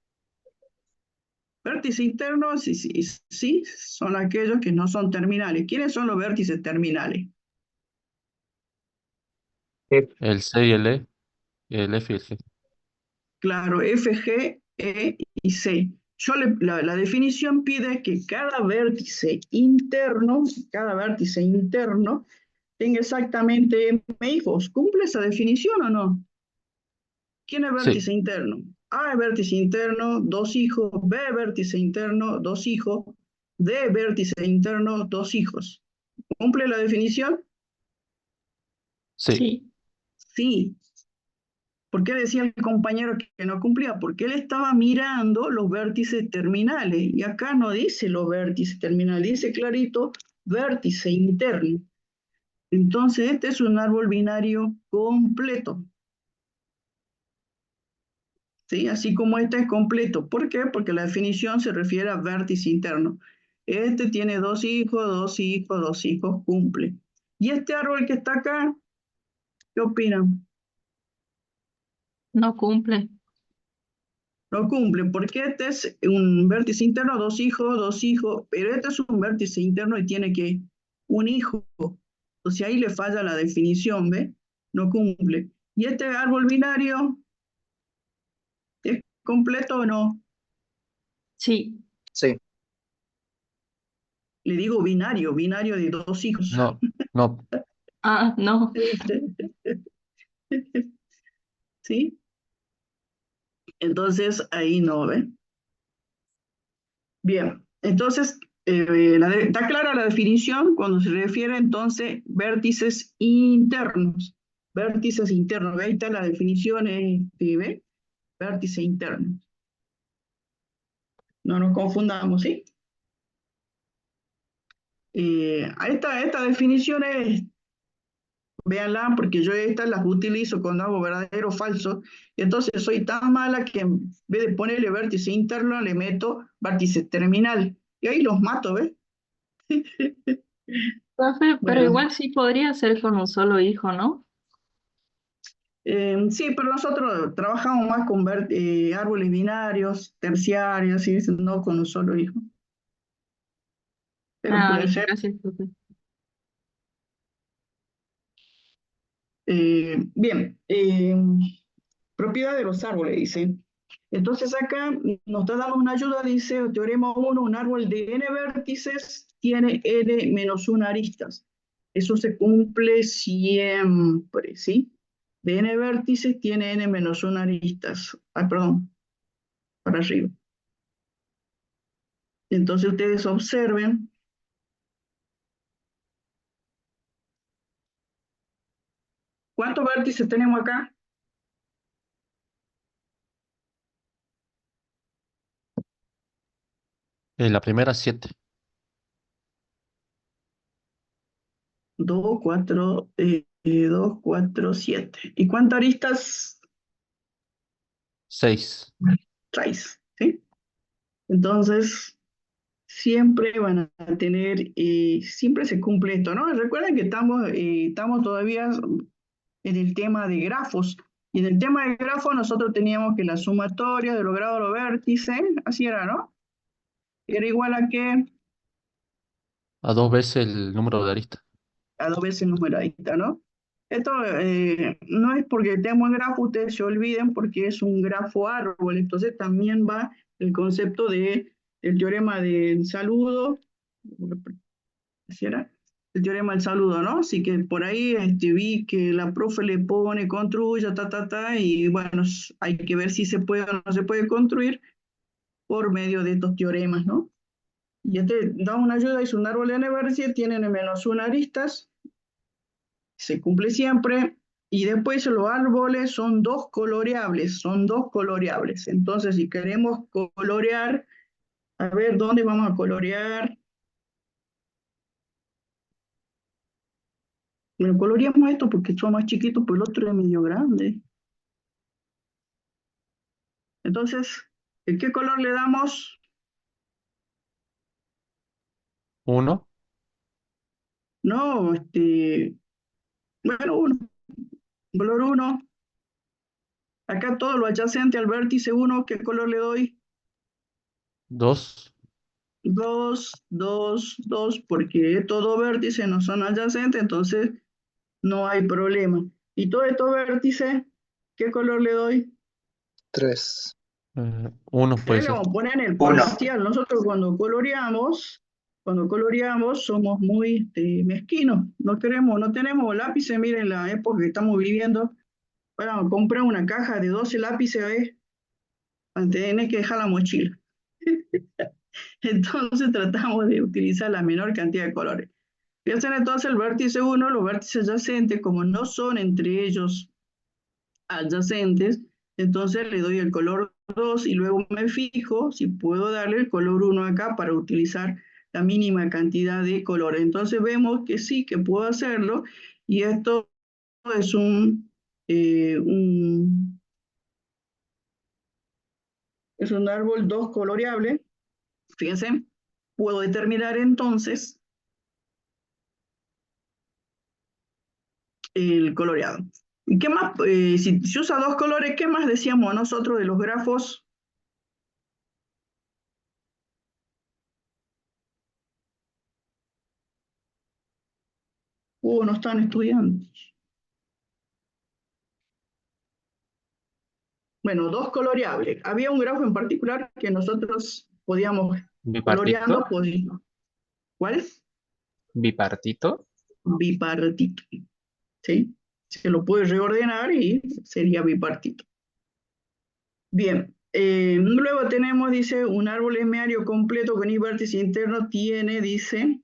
vértices internos, sí, sí, sí, son aquellos que no son terminales. ¿Quiénes son los vértices terminales? El C y el E, el F y el G. Claro, F, G, E y C. La definición pide que cada vértice interno tenga exactamente M hijos. ¿Cumple esa definición o no? ¿Quién es Sí, vértice interno? A es vértice interno, 2 hijos. B vértice interno, 2 hijos. D vértice interno, 2 hijos. ¿Cumple la definición? sí, Sí. Sí. ¿Por qué decía el compañero que no cumplía? Porque él estaba mirando los vértices terminales y acá no dice los vértices terminales, dice clarito vértice interno. Entonces este es un árbol binario completo, ¿sí? Así como este es completo. ¿Por qué? Porque la definición se refiere a vértice interno. Este tiene 2 hijos, 2 hijos, 2 hijos, cumple. ¿Y este árbol que está acá? ¿Qué opinan? No cumple. No cumple, porque este es un vértice interno, 2 hijos, pero este es un vértice interno y tiene que un hijo. Entonces ahí le falla la definición, ¿ve? No cumple. ¿Y este árbol binario es completo o no? Sí. Sí, Le digo binario, binario de 2 hijos. no, no, Ah, no. ¿Sí? Entonces ahí no, ¿ve? Bien, entonces, ¿está clara la definición cuando se refiere entonces vértices internos? Vértices internos, ahí está la definición, ¿ve? Vértice interno. No nos confundamos, ¿sí? Esta definición es, véanla, porque yo estas las utilizo cuando hago verdadero o falso, y entonces soy tan mala que en vez de ponerle vértice interno, le meto vértice terminal, y ahí los mato, ¿ves? Profe, pero Bueno. igual sí podría ser con un solo hijo, ¿no? Sí, pero nosotros trabajamos más con árboles binarios, terciarios, ¿sí? No con un solo hijo. Pero Ah, puede bien, ser. gracias, profe. Bien, propiedad de los árboles, dice. Entonces acá nos está dando una ayuda, dice teorema 1, un árbol de n vértices tiene n menos 1 aristas. Eso se cumple siempre, ¿sí? De n vértices tiene n menos 1 aristas. Ah, perdón, para arriba. Entonces ustedes observen. ¿Cuántos vértices tenemos acá? En la primera 7. 2, 4, 2, 4, 7. ¿Y cuántas aristas 6. traes? ¿Sí? Entonces, siempre van a tener, siempre se cumple esto, ¿no? Recuerden que estamos todavía en el tema de grafos. Y en el tema de grafos nosotros teníamos que la sumatoria de los grados de los vértices, así era, ¿no? Era igual a qué? A 2 veces el número de aristas. A 2 veces numeradita, ¿no? Esto no es porque tenemos el grafo, ustedes se olviden porque es un grafo árbol, entonces también va el concepto del teorema del saludo, ¿así era? El teorema del saludo, ¿no? Así que por ahí vi que la profe le pone construya, y bueno, hay que ver si se puede o no se puede construir por medio de estos teoremas, ¿no? Y este da una ayuda, es un árbol de n-vértices, tiene n menos 1 aristas, se cumple siempre, y después los árboles son dos coloreables, Entonces, si queremos colorear, a ver, ¿dónde vamos a colorear? Bueno, coloreamos esto porque son más chiquitos, pues el otro es medio grande. Entonces, ¿qué color le damos? 1. No, bueno, color 1. Acá todo lo adyacente al vértice 1, ¿qué color le doy? 2. 2, 2, 2, porque estos dos vértices no son adyacentes, entonces no hay problema. Y todos estos vértices, ¿qué color le doy? 3. 1 puede Ustedes le ser. vamos a poner en el 1. parcial. Nosotros cuando coloreamos somos muy mezquinos. No tenemos lápices. Miren la época que estamos viviendo. Para comprar una caja de 12 lápices, ¿ves? Tenés que dejar la mochila. Entonces tratamos de utilizar la menor cantidad de colores. Piensen entonces el vértice 1, los vértices adyacentes, como no son entre ellos adyacentes, entonces le doy el color 2 y luego me fijo si puedo darle el color 1 acá para utilizar la mínima cantidad de colores. Entonces vemos que sí, que puedo hacerlo, y esto es es un árbol 2 coloreable. Fíjense, puedo determinar entonces el coloreado. ¿Y qué más? Si se usa dos colores, ¿qué más decíamos nosotros de los grafos? No están estudiando. Bueno, dos coloreables. Había un grafo en particular que nosotros podíamos coloreando. Bipartito. ¿Cuál es? Bipartito. Bipartito. ¿Sí? Se lo puede reordenar y sería bipartito. Bien. Luego tenemos, dice, un árbol M-ario completo con I vértice interno tiene, dice,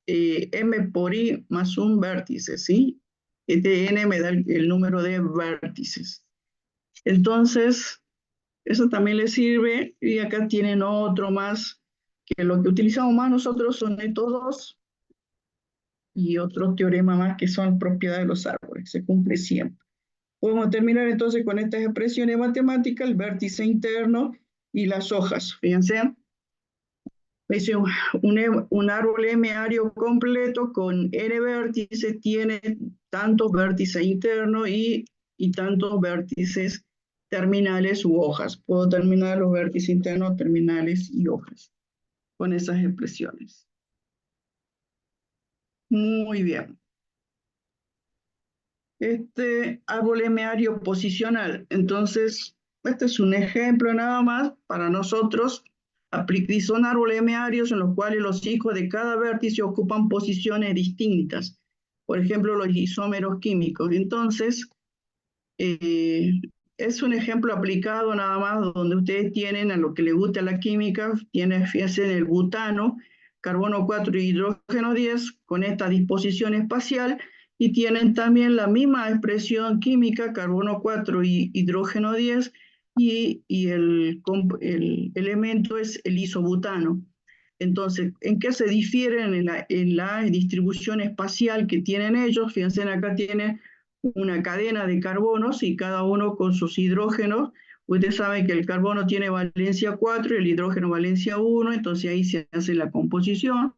M por I más un vértice, ¿sí? Este N me da el número de vértices. Entonces, eso también le sirve, y acá tienen otro más, que lo que utilizamos más nosotros son estos dos, y otro teorema más que son propiedades de los árboles, se cumple siempre. Podemos terminar entonces con estas expresiones matemáticas, el vértice interno y las hojas. Fíjense, es un árbol M-ario completo con n vértices, tiene tantos vértices internos y tantos vértices terminales u hojas. Puedo terminar los vértices internos, terminales y hojas con esas expresiones. Muy bien. Este árbol M-ario posicional, entonces este es un ejemplo nada más para nosotros. Y son árboles M-arios en los cuales los hijos de cada vértice ocupan posiciones distintas. Por ejemplo, los isómeros químicos. Entonces, es un ejemplo aplicado nada más donde ustedes tienen a lo que les gusta la química, fíjense en el butano, carbono 4 y hidrógeno 10 con esta disposición espacial, y tienen también la misma expresión química, carbono 4 y hidrógeno 10, y el elemento es el isobutano. Entonces, ¿en qué se difieren en la distribución espacial que tienen ellos? Fíjense, acá tienen una cadena de carbonos y cada uno con sus hidrógenos. Ustedes saben que el carbono tiene valencia 4 y el hidrógeno valencia 1, entonces ahí se hace la composición.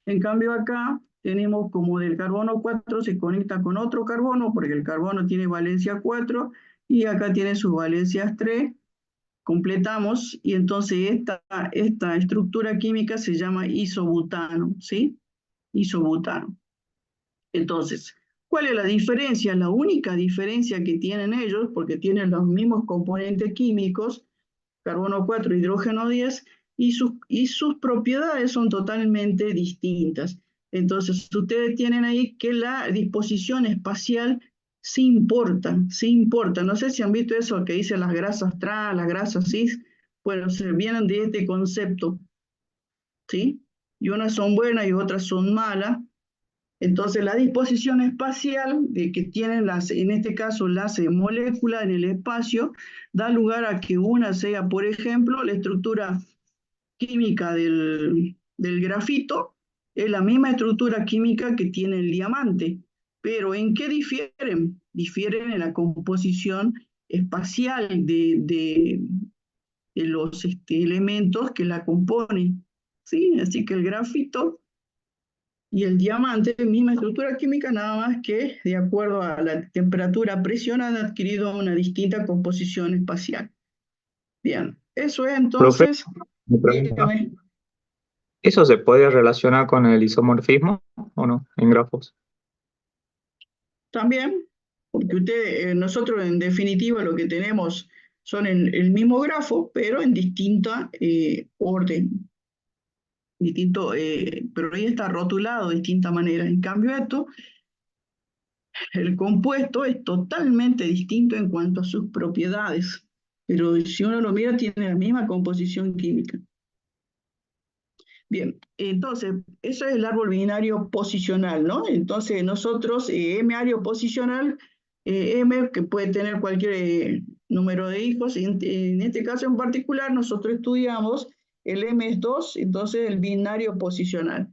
En cambio acá tenemos como del carbono 4 se conecta con otro carbono, porque el carbono tiene valencia 4 y acá tiene sus valencias 3. Completamos y entonces esta estructura química se llama isobutano, ¿sí? Isobutano. Entonces, ¿cuál es la diferencia? La única diferencia que tienen ellos, porque tienen los mismos componentes químicos, carbono 4, hidrógeno 10, y sus propiedades son totalmente distintas. Entonces, ustedes tienen ahí que la disposición espacial sí importa, sí importa. No sé si han visto eso que dice las grasas trans, las grasas cis, bueno, se vienen de este concepto, ¿sí? Y unas son buenas y otras son malas. Entonces, la disposición espacial de que tienen en este caso las moléculas en el espacio, da lugar a que una sea, por ejemplo, la estructura química del grafito, es la misma estructura química que tiene el diamante. Pero ¿en qué difieren? Difieren en la composición espacial de los elementos que la componen, ¿sí? Así que el grafito y el diamante, misma estructura química, nada más que de acuerdo a la temperatura, presión, han adquirido una distinta composición espacial. Bien, eso es entonces. Me pregunta, Dígame. ¿eso se puede relacionar con el isomorfismo o no en grafos? También, porque nosotros en definitiva lo que tenemos son el mismo grafo, pero en distinta orden. Pero ahí está rotulado de distinta manera. En cambio esto, el compuesto es totalmente distinto en cuanto a sus propiedades, pero si uno lo mira tiene la misma composición química. Bien, entonces, eso es el árbol binario posicional, ¿no? Entonces nosotros, M-ario posicional, M, que puede tener cualquier número de hijos, en este caso en particular nosotros estudiamos el M es 2, entonces el binario posicional.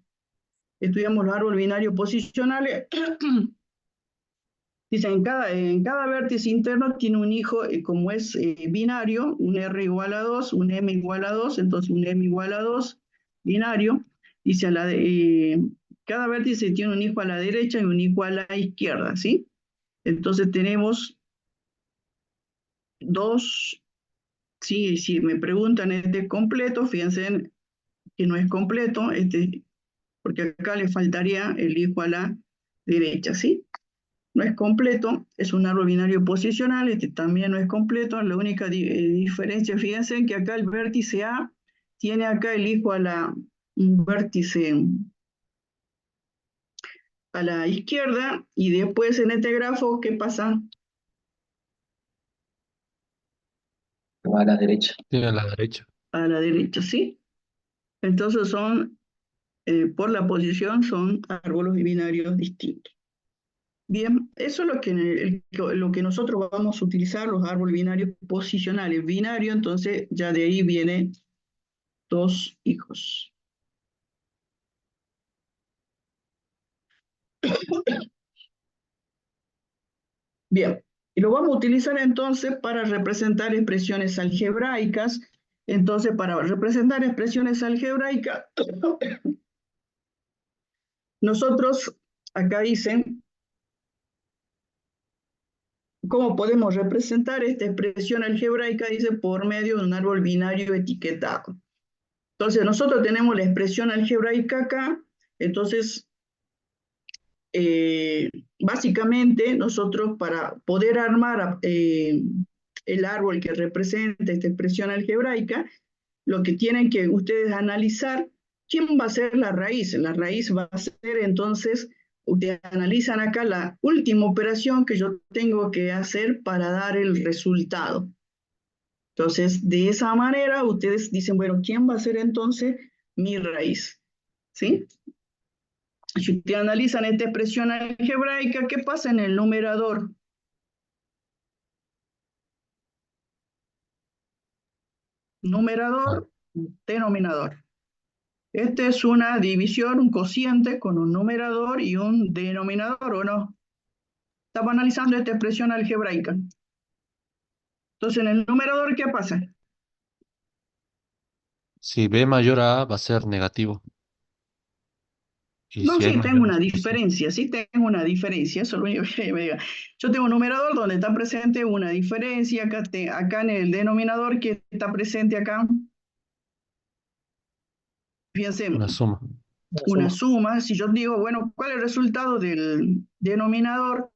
Estudiamos los árboles binarios posicionales. Dice, en cada vértice interno tiene un hijo, como es binario, un R igual a 2, un M igual a 2, entonces un M igual a 2, binario. Dice, cada vértice tiene un hijo a la derecha y un hijo a la izquierda, ¿sí? Entonces tenemos dos, sí, si me preguntan este completo, fíjense que no es completo, porque acá le faltaría el hijo a la derecha, ¿sí? No es completo, es un árbol binario posicional, este también no es completo. La única diferencia, fíjense que acá el vértice A tiene acá el hijo un vértice a la izquierda, y después en este grafo, ¿qué pasa? A la derecha. Sí, a la derecha. A la derecha, ¿sí? Entonces por la posición, son árboles binarios distintos. Bien, eso es lo que nosotros vamos a utilizar, los árboles binarios posicionales. Binario, entonces ya de ahí vienen dos hijos. Bien, y lo vamos a utilizar entonces para representar expresiones algebraicas. Entonces, para representar expresiones algebraicas, nosotros, acá dicen, ¿cómo podemos representar esta expresión algebraica? Dice, por medio de un árbol binario etiquetado. Entonces, nosotros tenemos la expresión algebraica acá. Entonces, básicamente, nosotros para poder armar el árbol que representa esta expresión algebraica, lo que tienen que ustedes analizar, ¿quién va a ser la raíz? La raíz va a ser entonces, ustedes analizan acá la última operación que yo tengo que hacer para dar el resultado. Entonces, de esa manera, ustedes dicen, bueno, ¿quién va a ser entonces mi raíz? ¿Sí? Si ustedes analizan esta expresión algebraica, ¿qué pasa en el numerador? Numerador, denominador. Esta es una división, un cociente con un numerador y un denominador, ¿o no? Estamos analizando esta expresión algebraica. Entonces, en el numerador, ¿qué pasa? Si B mayor a A va a ser negativo. Y No, si A sí, es tengo mayor a una C, diferencia, sí tengo una diferencia, eso es lo único que me diga. Yo tengo un numerador donde está presente una diferencia, acá en el denominador que está presente acá, fíjense, una suma. una suma. Si yo digo, bueno, ¿cuál es el resultado del denominador?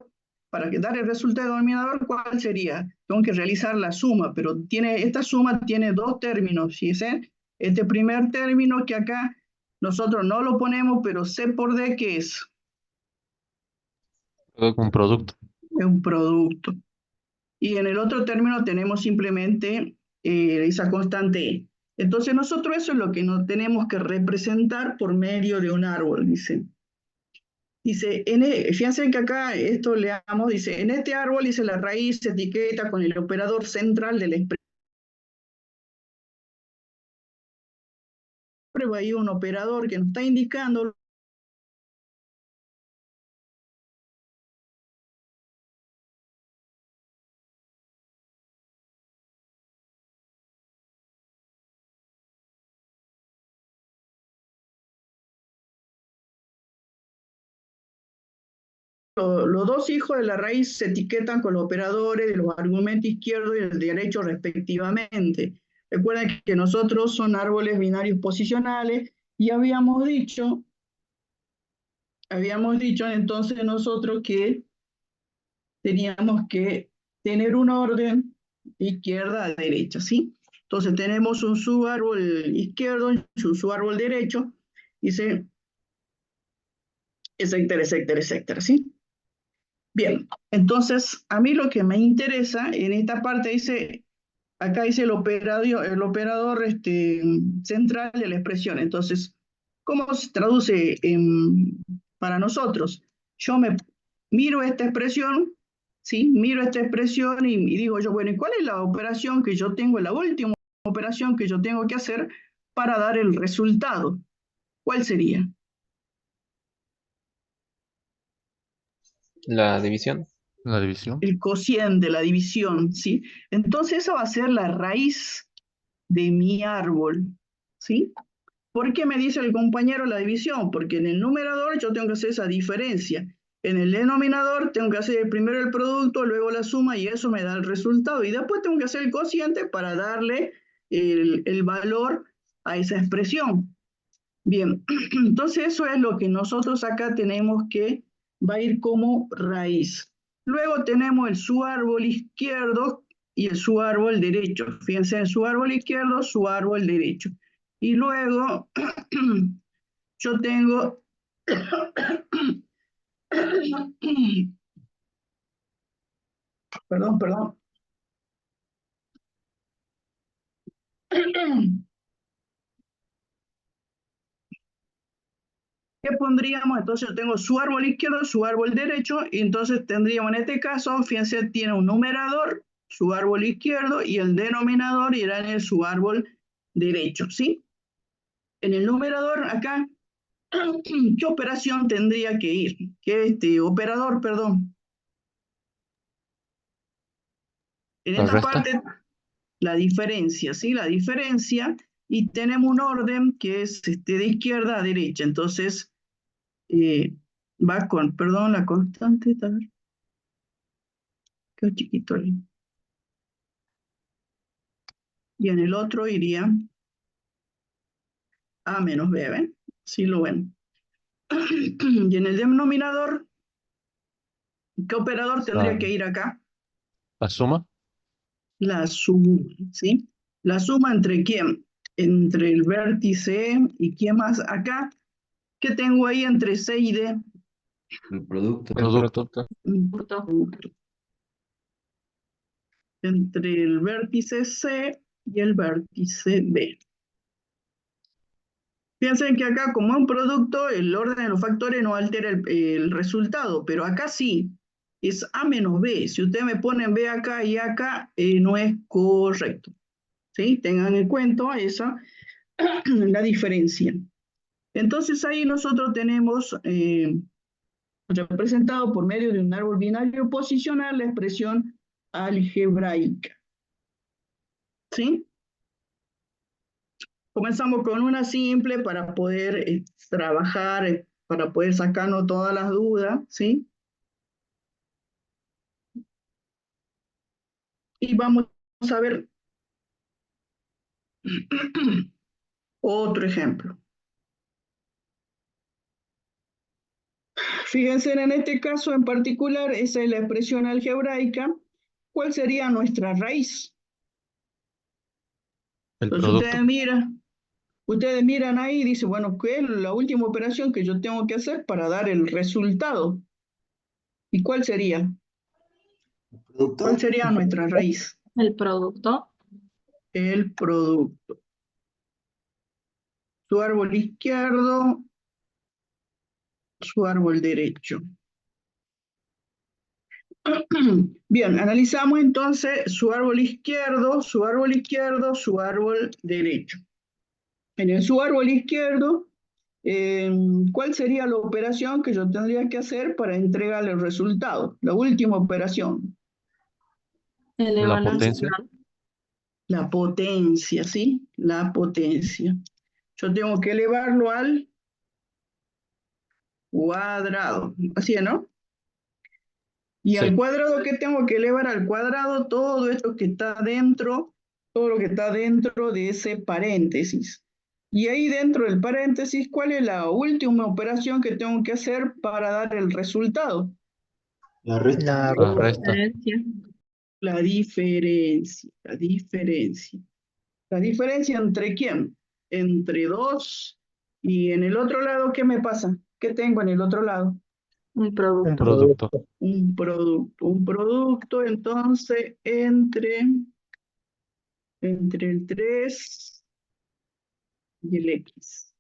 Para dar el resultado del denominador, ¿cuál sería? Tengo que realizar la suma, pero esta suma tiene dos términos, fíjense. Este primer término que acá nosotros no lo ponemos, pero C por D, ¿qué es? Un producto. Es un producto. Y en el otro término tenemos simplemente esa constante E. Entonces nosotros eso es lo que nos tenemos que representar por medio de un árbol, dice. Dice, fíjense que acá esto leamos, dice, en este árbol, dice, la raíz se etiqueta con el operador central de la expresión. Hay un operador que nos está indicando los dos hijos de la raíz se etiquetan con los operadores de los argumentos izquierdo y el derecho respectivamente. Recuerden que nosotros son árboles binarios posicionales y habíamos dicho entonces nosotros que teníamos que tener un orden de izquierda a derecha, ¿sí? Entonces tenemos un subárbol izquierdo, un subárbol derecho, dice, etcétera, etcétera, etcétera, ¿sí? Bien, entonces a mí lo que me interesa en esta parte dice, acá dice el operador central de la expresión. Entonces, ¿cómo se traduce para nosotros? Yo miro esta expresión, ¿sí? Miro esta expresión y digo yo, bueno, ¿y cuál es la operación que yo tengo, la última operación que yo tengo que hacer para dar el resultado? ¿Cuál sería? La división. La división. El cociente, la división, ¿sí? Entonces esa va a ser la raíz de mi árbol, ¿sí? ¿Por qué me dice el compañero la división? Porque en el numerador yo tengo que hacer esa diferencia. En el denominador tengo que hacer primero el producto, luego la suma y eso me da el resultado. Y después tengo que hacer el cociente para darle el valor a esa expresión. Bien, entonces eso es lo que nosotros acá tenemos que va a ir como raíz. Luego tenemos el subárbol izquierdo y el subárbol derecho. Fíjense, en subárbol izquierdo, subárbol derecho. Y luego yo tengo perdón. ¿Qué pondríamos? Entonces yo tengo su árbol izquierdo, su árbol derecho, y entonces tendríamos en este caso, fíjense, tiene un numerador, su árbol izquierdo, y el denominador irá en su árbol derecho, ¿sí? En el numerador acá, ¿qué operación tendría que ir? ¿Qué operador, perdón? En La esta resta. parte, la diferencia, ¿sí? La diferencia, y tenemos un orden que es de izquierda a derecha, entonces va con, perdón, la constante, a ver, qué chiquito. Y en el otro iría A menos B, ¿ven? Sí lo ven. Y en el denominador, ¿qué operador tendría que ir acá? La suma. La suma, ¿sí? La suma ¿entre quién? Entre el vértice y quién más acá. ¿Qué tengo ahí entre C y D? El producto. El Producto. producto. Un Producto. producto. Entre el vértice C y el vértice B. Piensen que acá, como es un producto, el orden de los factores no altera el resultado, pero acá sí, es A menos B. Si ustedes me ponen B acá y acá, no es correcto. ¿Sí? Tengan en cuenta esa, la diferencia. Entonces ahí nosotros tenemos representado por medio de un árbol binario posicional la expresión algebraica. ¿Sí? Comenzamos con una simple para poder trabajar, para poder sacarnos todas las dudas, ¿sí? Y vamos a ver otro ejemplo. Fíjense en este caso en particular, esa es la expresión algebraica. ¿Cuál sería nuestra raíz? El Entonces producto. ustedes miran ahí y dicen, bueno, ¿qué es la última operación que yo tengo que hacer para dar el resultado? ¿Y cuál sería? Producto. ¿Cuál sería nuestra raíz? El producto. El producto. Su árbol izquierdo, su árbol derecho. Bien, analizamos entonces su árbol izquierdo, su árbol izquierdo, su árbol derecho. En su árbol izquierdo, ¿cuál sería la operación que yo tendría que hacer para entregar el resultado? La última operación, Eleva La la potencia. nacional. la potencia, ¿sí? La potencia. Yo tengo que elevarlo al cuadrado, así es, ¿no? Y al Sí. cuadrado, ¿qué tengo que elevar al cuadrado? Todo esto que está dentro, todo lo que está dentro de ese paréntesis. Y ahí dentro del paréntesis, ¿cuál es la última operación que tengo que hacer para dar el resultado? La resta. La resta. Diferencia. La diferencia, la diferencia. ¿La diferencia entre quién? Entre 2 y en el otro lado, ¿qué me pasa? ¿Qué tengo en el otro lado? Un Un producto. Producto. Un producto, entonces, entre el 3 y el X.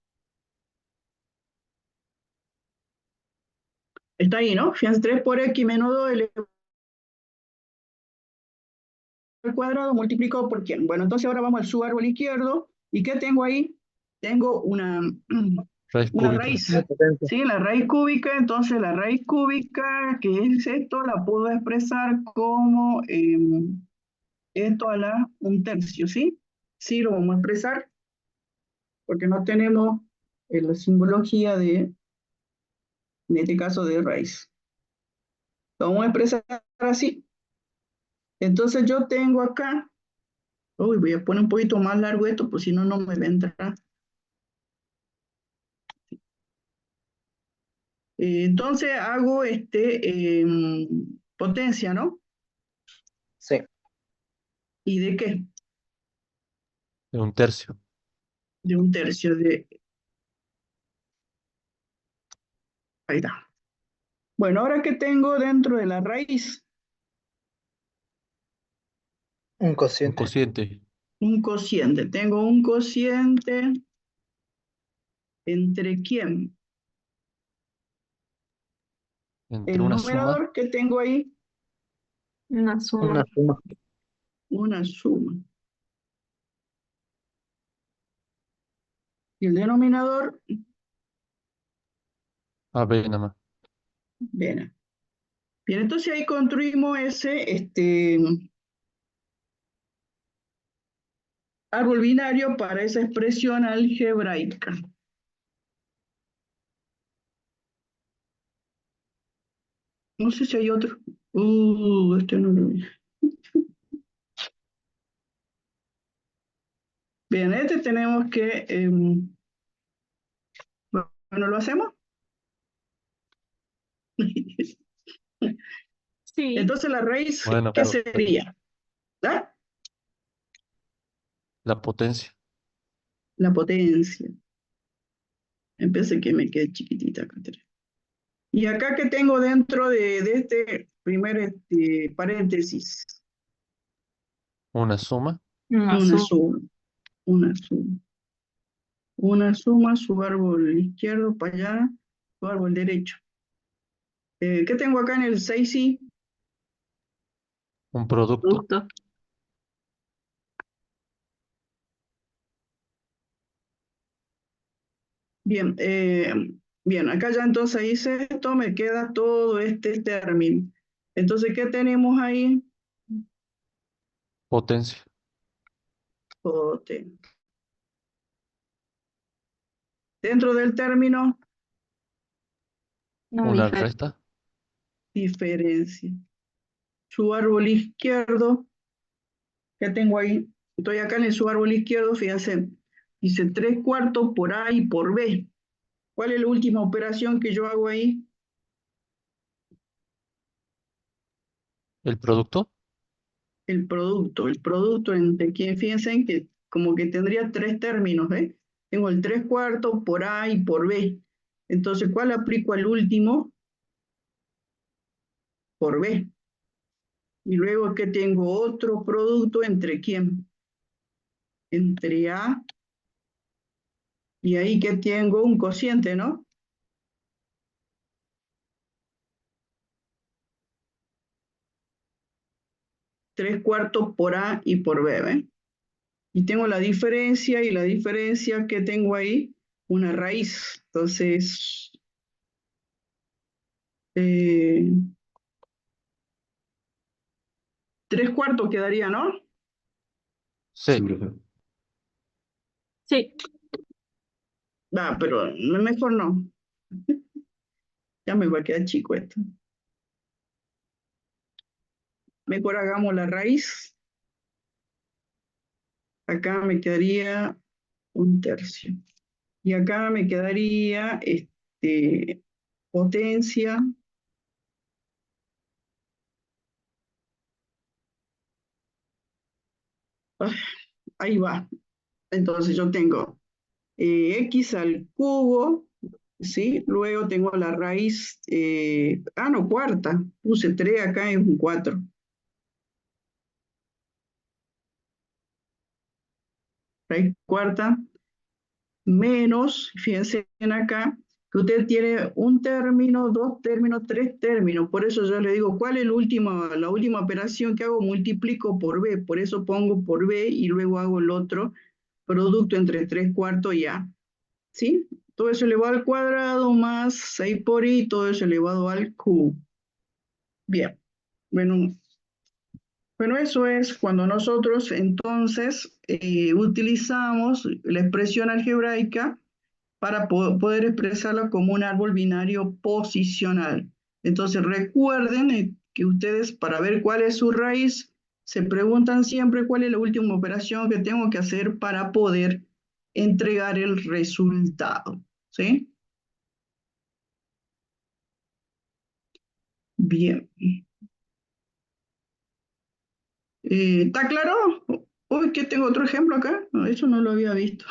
Está ahí, ¿no? Fíjense, 3 por X menos 2 elevado al cuadrado multiplicado por quién. Bueno, entonces ahora vamos al subárbol izquierdo. ¿Y qué tengo ahí? Tengo una Raíz una cúbica. raíz. Sí, la raíz cúbica, entonces la raíz cúbica, que es esto, la puedo expresar como esto a la 1/3, ¿sí? Sí, lo vamos a expresar, porque no tenemos la simbología en este caso, de raíz. Lo vamos a expresar así. Entonces yo tengo acá, uy, voy a poner un poquito más largo esto, pues si no, no me vendrá. Entonces hago potencia, ¿no? Sí. ¿Y de qué? De 1/3. De 1/3 de... Ahí está. Bueno, ahora que tengo dentro de la raíz Un Un cociente. cociente. un cociente. Tengo un cociente entre quién. Entre El una suma. numerador que tengo ahí, Una suma. Una suma. una suma. Y el denominador, AB nada más. bien. Bien, entonces ahí construimos ese árbol binario para esa expresión algebraica. No sé si hay otro. Este no lo vi. Bien, este tenemos que... bueno, ¿lo hacemos? Sí. Entonces la raíz, Bueno, ¿qué pero sería? ¿Ah? La potencia. La potencia. Empecé que me quede chiquitita acá. Y acá que tengo dentro de este primer paréntesis, Una suma. Una una suma. suma, una suma. Una suma, su árbol izquierdo para allá, su árbol derecho. ¿Qué tengo acá en el 6i? Un producto. Producto. Bien, bien, acá ya entonces hice esto, me queda todo este término. Entonces, ¿qué tenemos ahí? Potencia. Poten. Dentro del término, Una Una diferencia. resta. diferencia. Su árbol izquierdo, ¿qué tengo ahí? Estoy acá en su árbol izquierdo, fíjense, dice 3/4 por A y por B. ¿Cuál es la última operación que yo hago ahí? El producto. El producto entre quién, fíjense que como que tendría tres términos, ¿eh? Tengo el 3/4 por A y por B. Entonces, ¿cuál aplico al último? Por B. Y luego que tengo otro producto entre quién? Entre A y ahí que tengo un cociente, ¿no? Tres cuartos por A y por B, ¿ven? Y tengo la diferencia, y la diferencia que tengo ahí, una raíz. Entonces, 3/4 quedaría, ¿no? Sí. profe. Sí. Va, pero mejor no. Ya me va a quedar chico esto. Mejor hagamos la raíz. Acá me quedaría 1/3. Y acá me quedaría potencia. Ah, ahí va. Entonces yo tengo x al cubo, ¿sí? Luego tengo la raíz, no, cuarta. Puse 3 acá, es un 4. Raíz cuarta menos, fíjense en acá, que usted tiene un término, dos términos, tres términos. Por eso yo le digo, ¿cuál es la última operación que hago? Multiplico por B. Por eso pongo por B y luego hago el otro producto entre 3/4 y A. ¿Sí? Todo eso elevado al cuadrado más 6 por I, todo eso elevado al cubo. Bien. Bueno, eso es cuando nosotros entonces utilizamos la expresión algebraica para poder expresarla como un árbol binario posicional. Entonces recuerden que ustedes para ver cuál es su raíz, se preguntan siempre cuál es la última operación que tengo que hacer para poder entregar el resultado. ¿Sí? Bien. ¿Está claro? Uy, que tengo otro ejemplo acá. No, eso no lo había visto.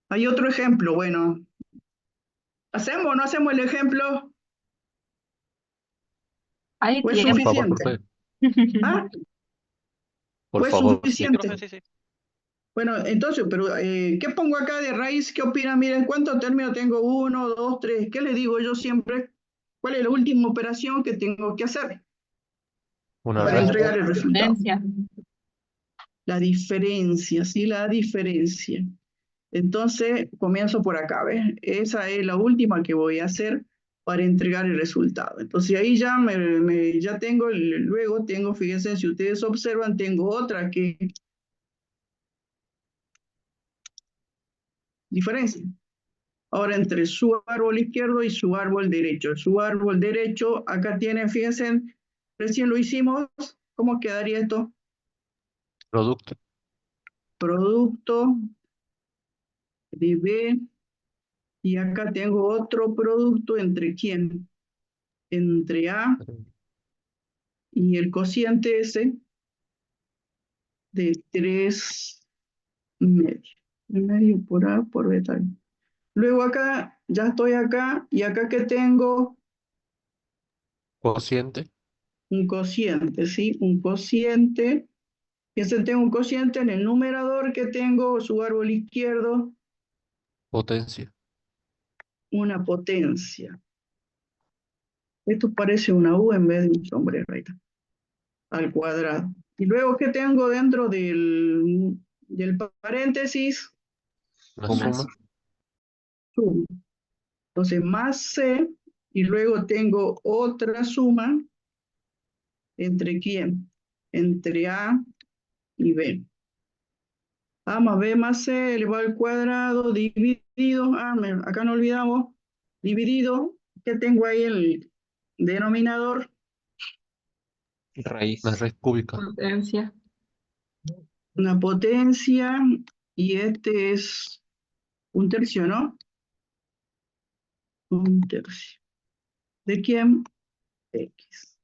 Hay otro ejemplo, bueno. ¿Hacemos o no hacemos el ejemplo? Ahí ¿O es tiene. Por favor, suficiente? profe. ¿Ah? Por ¿O es favor, sí. Sí, suficiente? profe, sí, sí. Bueno, entonces, pero ¿qué pongo acá de raíz? ¿Qué opinan? Miren, ¿cuántos términos tengo? 1, 2, 3. ¿Qué les digo yo siempre? ¿Cuál es la última operación que tengo que hacer Una para resta. entregar el resultado? Diferencia. La diferencia, ¿sí? La diferencia. Entonces, comienzo por acá, ¿ves? Esa es la última que voy a hacer para entregar el resultado. Entonces, ahí ya, ya tengo, luego tengo, fíjense, si ustedes observan, tengo otra que diferencia. Ahora, entre su árbol izquierdo y su árbol derecho. Su árbol derecho, acá tienen, fíjense, recién lo hicimos. ¿Cómo quedaría esto? Producto. Producto de B. Y acá tengo otro producto entre quién? Entre A y el cociente ese. de 3 medio. 3 medio por A por beta. Luego acá, ya estoy acá, y acá que tengo Cociente. un cociente, ¿sí? Un cociente. Fíjense, tengo un cociente en el numerador que tengo, su árbol izquierdo, Potencia. una potencia. Esto parece una U en vez de un sombrero, ahí está, al cuadrado. Y luego, ¿qué tengo dentro del paréntesis? Una Una suma. Suma. Entonces, más C, y luego tengo otra suma, ¿entre quién? Entre A y B. A más B más C elevado al cuadrado, dividido, acá no olvidamos, dividido, ¿qué tengo ahí el denominador? Raíz. Una raíz cúbica. potencia. Una potencia, y este es un tercio, ¿no? Un tercio. ¿De quién? X.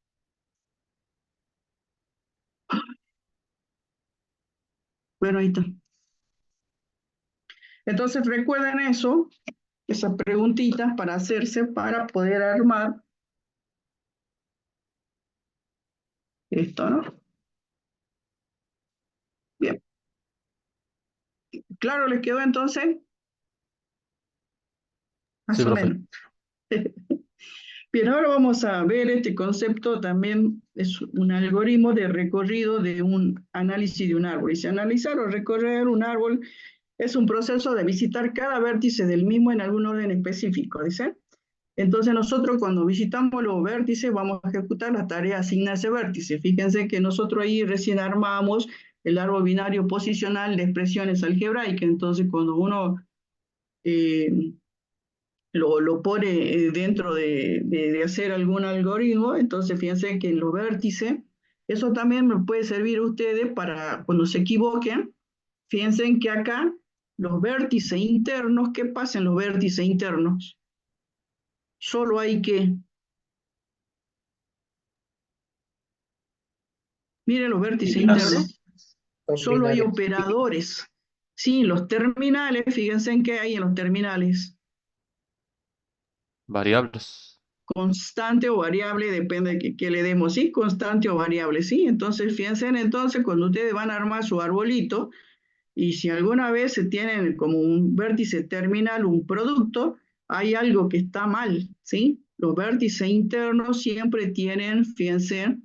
Bueno, ahí está. Entonces recuerden eso, esas preguntitas para hacerse para poder armar esto, ¿no? Bien. ¿Claro les quedó entonces? Más Sí, o profe. menos. Bien, ahora vamos a ver este concepto también, es un algoritmo de recorrido de un análisis de un árbol. Y si analizar o recorrer un árbol es un proceso de visitar cada vértice del mismo en algún orden específico, ¿dice? Entonces nosotros cuando visitamos los vértices vamos a ejecutar la tarea asignar ese vértice. Fíjense que nosotros ahí recién armamos el árbol binario posicional de expresiones algebraicas. Entonces cuando uno lo pone dentro de hacer algún algoritmo, entonces fíjense que en los vértices, eso también me puede servir a ustedes para cuando se equivoquen, fíjense que acá los vértices internos, ¿qué pasa en los vértices internos? Solo hay que, miren los vértices internos, solo hay operadores. Sí, los terminales, fíjense en qué hay en los terminales. Variables. Constante o variable, depende de qué le demos, ¿sí? Constante o variable, ¿sí? Entonces, fíjense entonces cuando ustedes van a armar su arbolito, y si alguna vez se tienen como un vértice terminal, un producto, hay algo que está mal, ¿sí? Los vértices internos siempre tienen, fíjense,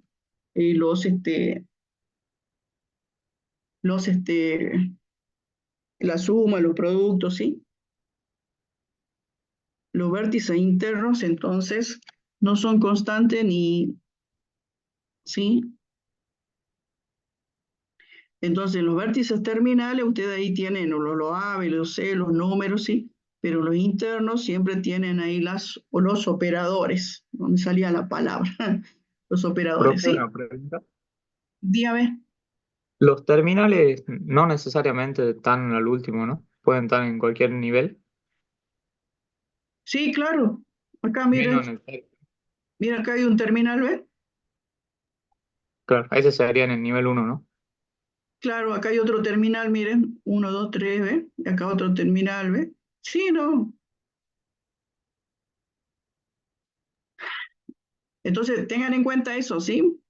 la suma, los productos, ¿sí? Los vértices internos, entonces, no son constantes ni, ¿sí? Entonces, los vértices terminales, ustedes ahí tienen los A, los C, los números, ¿sí? Pero los internos siempre tienen ahí los operadores, no me salía la palabra, los operadores, Profe, ¿sí? una pregunta. Dígame. Los terminales no necesariamente están al último, ¿no? Pueden estar en cualquier nivel. Sí, claro. Acá, Menos miren, en el... mira, acá hay un terminal, ¿ves? Claro, ese sería en el nivel 1, ¿no? Claro, acá hay otro terminal, miren, 1, 2, 3, ¿ves? Y acá otro terminal, ¿ves? Sí, no. Entonces, tengan en cuenta eso, ¿sí?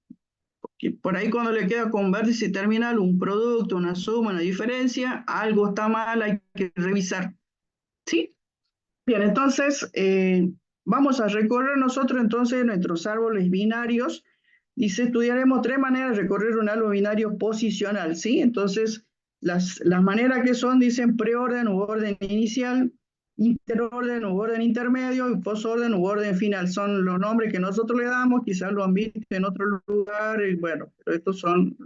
Que por ahí cuando le queda con vértice terminal un producto, una suma, una diferencia, algo está mal, hay que revisar. ¿Sí? Bien, entonces vamos a recorrer nosotros entonces nuestros árboles binarios. Dice, estudiaremos 3 maneras de recorrer un árbol binario posicional, ¿sí? Entonces, las maneras que son, dicen preorden u orden inicial, interorden u orden intermedio y posorden u orden final. Son los nombres que nosotros le damos, quizás lo han visto en otro lugar, y bueno, pero estos son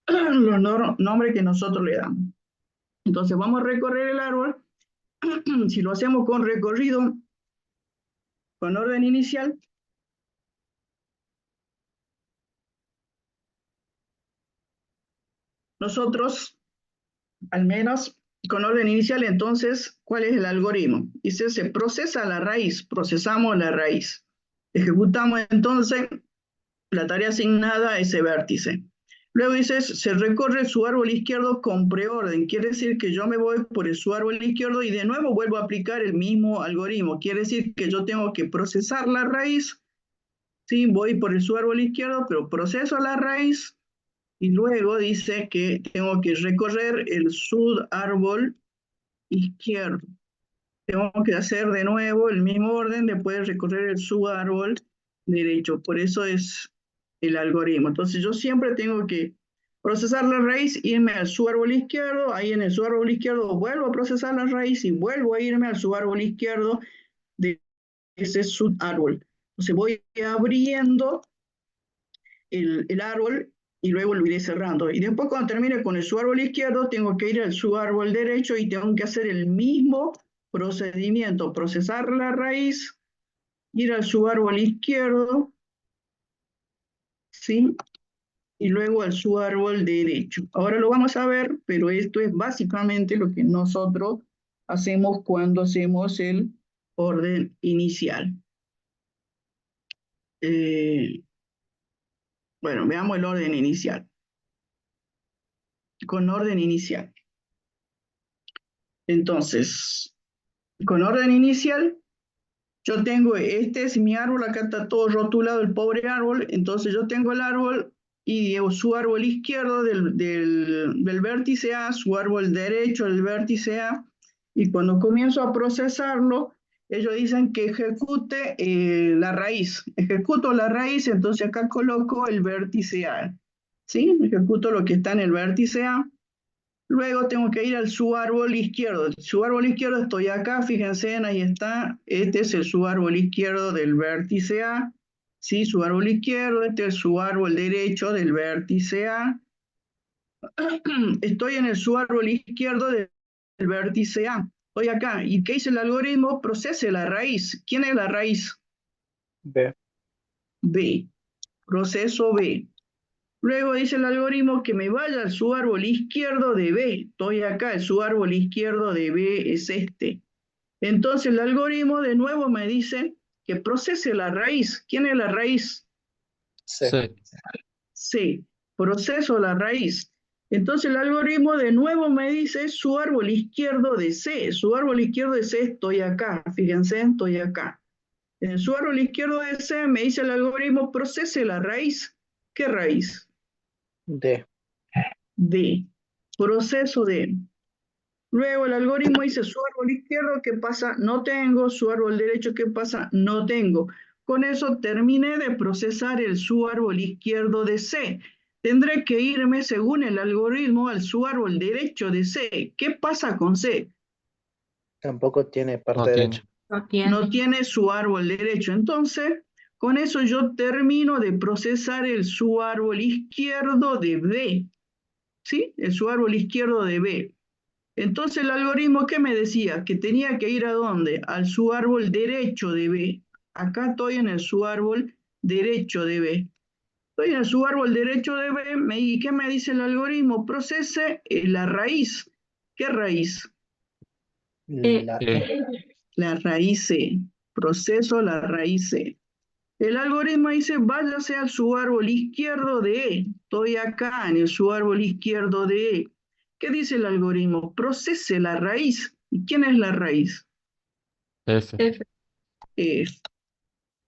los nombres que nosotros le damos. Entonces, vamos a recorrer el árbol. Si lo hacemos con recorrido, con orden inicial, nosotros, al menos con orden inicial, entonces, ¿cuál es el algoritmo? Dice, se procesa la raíz, procesamos la raíz. Ejecutamos entonces la tarea asignada a ese vértice. Luego dice, se recorre su árbol izquierdo con preorden. Quiere decir que yo me voy por su árbol izquierdo y de nuevo vuelvo a aplicar el mismo algoritmo. Quiere decir que yo tengo que procesar la raíz. Sí, voy por su árbol izquierdo, pero proceso la raíz. Y luego dice que tengo que recorrer el subárbol izquierdo. Tengo que hacer de nuevo el mismo orden después de recorrer el subárbol derecho. Por eso es el algoritmo. Entonces yo siempre tengo que procesar la raíz, irme al subárbol izquierdo, ahí en el subárbol izquierdo vuelvo a procesar la raíz y vuelvo a irme al subárbol izquierdo de ese subárbol. Entonces voy abriendo el árbol y luego lo iré cerrando. Y después cuando termine con el subárbol izquierdo, tengo que ir al subárbol derecho y tengo que hacer el mismo procedimiento, procesar la raíz, ir al subárbol izquierdo, ¿sí? Y luego al subárbol derecho. Ahora lo vamos a ver, pero esto es básicamente lo que nosotros hacemos cuando hacemos el orden inicial. Bueno, veamos el orden inicial. Con orden inicial. Entonces, con orden inicial, yo tengo, este es mi árbol, acá está todo rotulado el pobre árbol, entonces yo tengo el árbol y su árbol izquierdo del vértice A, su árbol derecho del vértice A, y cuando comienzo a procesarlo, ellos dicen que ejecute la raíz. Ejecuto la raíz, entonces acá coloco el vértice A. ¿Sí? Ejecuto lo que está en el vértice A. Luego tengo que ir al subárbol izquierdo. El subárbol izquierdo estoy acá, fíjense, ahí está. Este es el subárbol izquierdo del vértice A. ¿Sí? Subárbol izquierdo, este es el subárbol derecho del vértice A. Estoy en el subárbol izquierdo del vértice A. Estoy acá. ¿Y qué dice el algoritmo? Procese la raíz. ¿Quién es la raíz? B. B. Proceso B. Luego dice el algoritmo que me vaya al subárbol izquierdo de B. Estoy acá, el subárbol izquierdo de B es este. Entonces el algoritmo de nuevo me dice que procese la raíz. ¿Quién es la raíz? C. C. Proceso la raíz. Entonces el algoritmo de nuevo me dice su árbol izquierdo de C. Su árbol izquierdo de C estoy acá. Fíjense, estoy acá. En su árbol izquierdo de C me dice el algoritmo procese la raíz. ¿Qué raíz? D. D. Proceso D. Luego el algoritmo dice su árbol izquierdo, ¿qué pasa? No tengo. Su árbol derecho, ¿qué pasa? No tengo. Con eso terminé de procesar el subárbol izquierdo de C. Tendré que irme, según el algoritmo, al subárbol derecho de C. ¿Qué pasa con C? Tampoco tiene parte No derecha. tiene. No tiene su árbol derecho. Entonces, con eso yo termino de procesar el subárbol izquierdo de B. ¿Sí? El subárbol izquierdo de B. Entonces el algoritmo, ¿qué me decía? Que tenía que ir ¿a dónde? Al subárbol derecho de B. Acá estoy en el subárbol derecho de B. Estoy en el subárbol derecho de B. ¿Y qué me dice el algoritmo? Procese la raíz. ¿Qué raíz? La La raíz C. Proceso la raíz C. El algoritmo dice, váyase al subárbol izquierdo de E. Estoy acá en el subárbol izquierdo de E. ¿Qué dice el algoritmo? Procese la raíz. ¿Y quién es la raíz? F. F. F.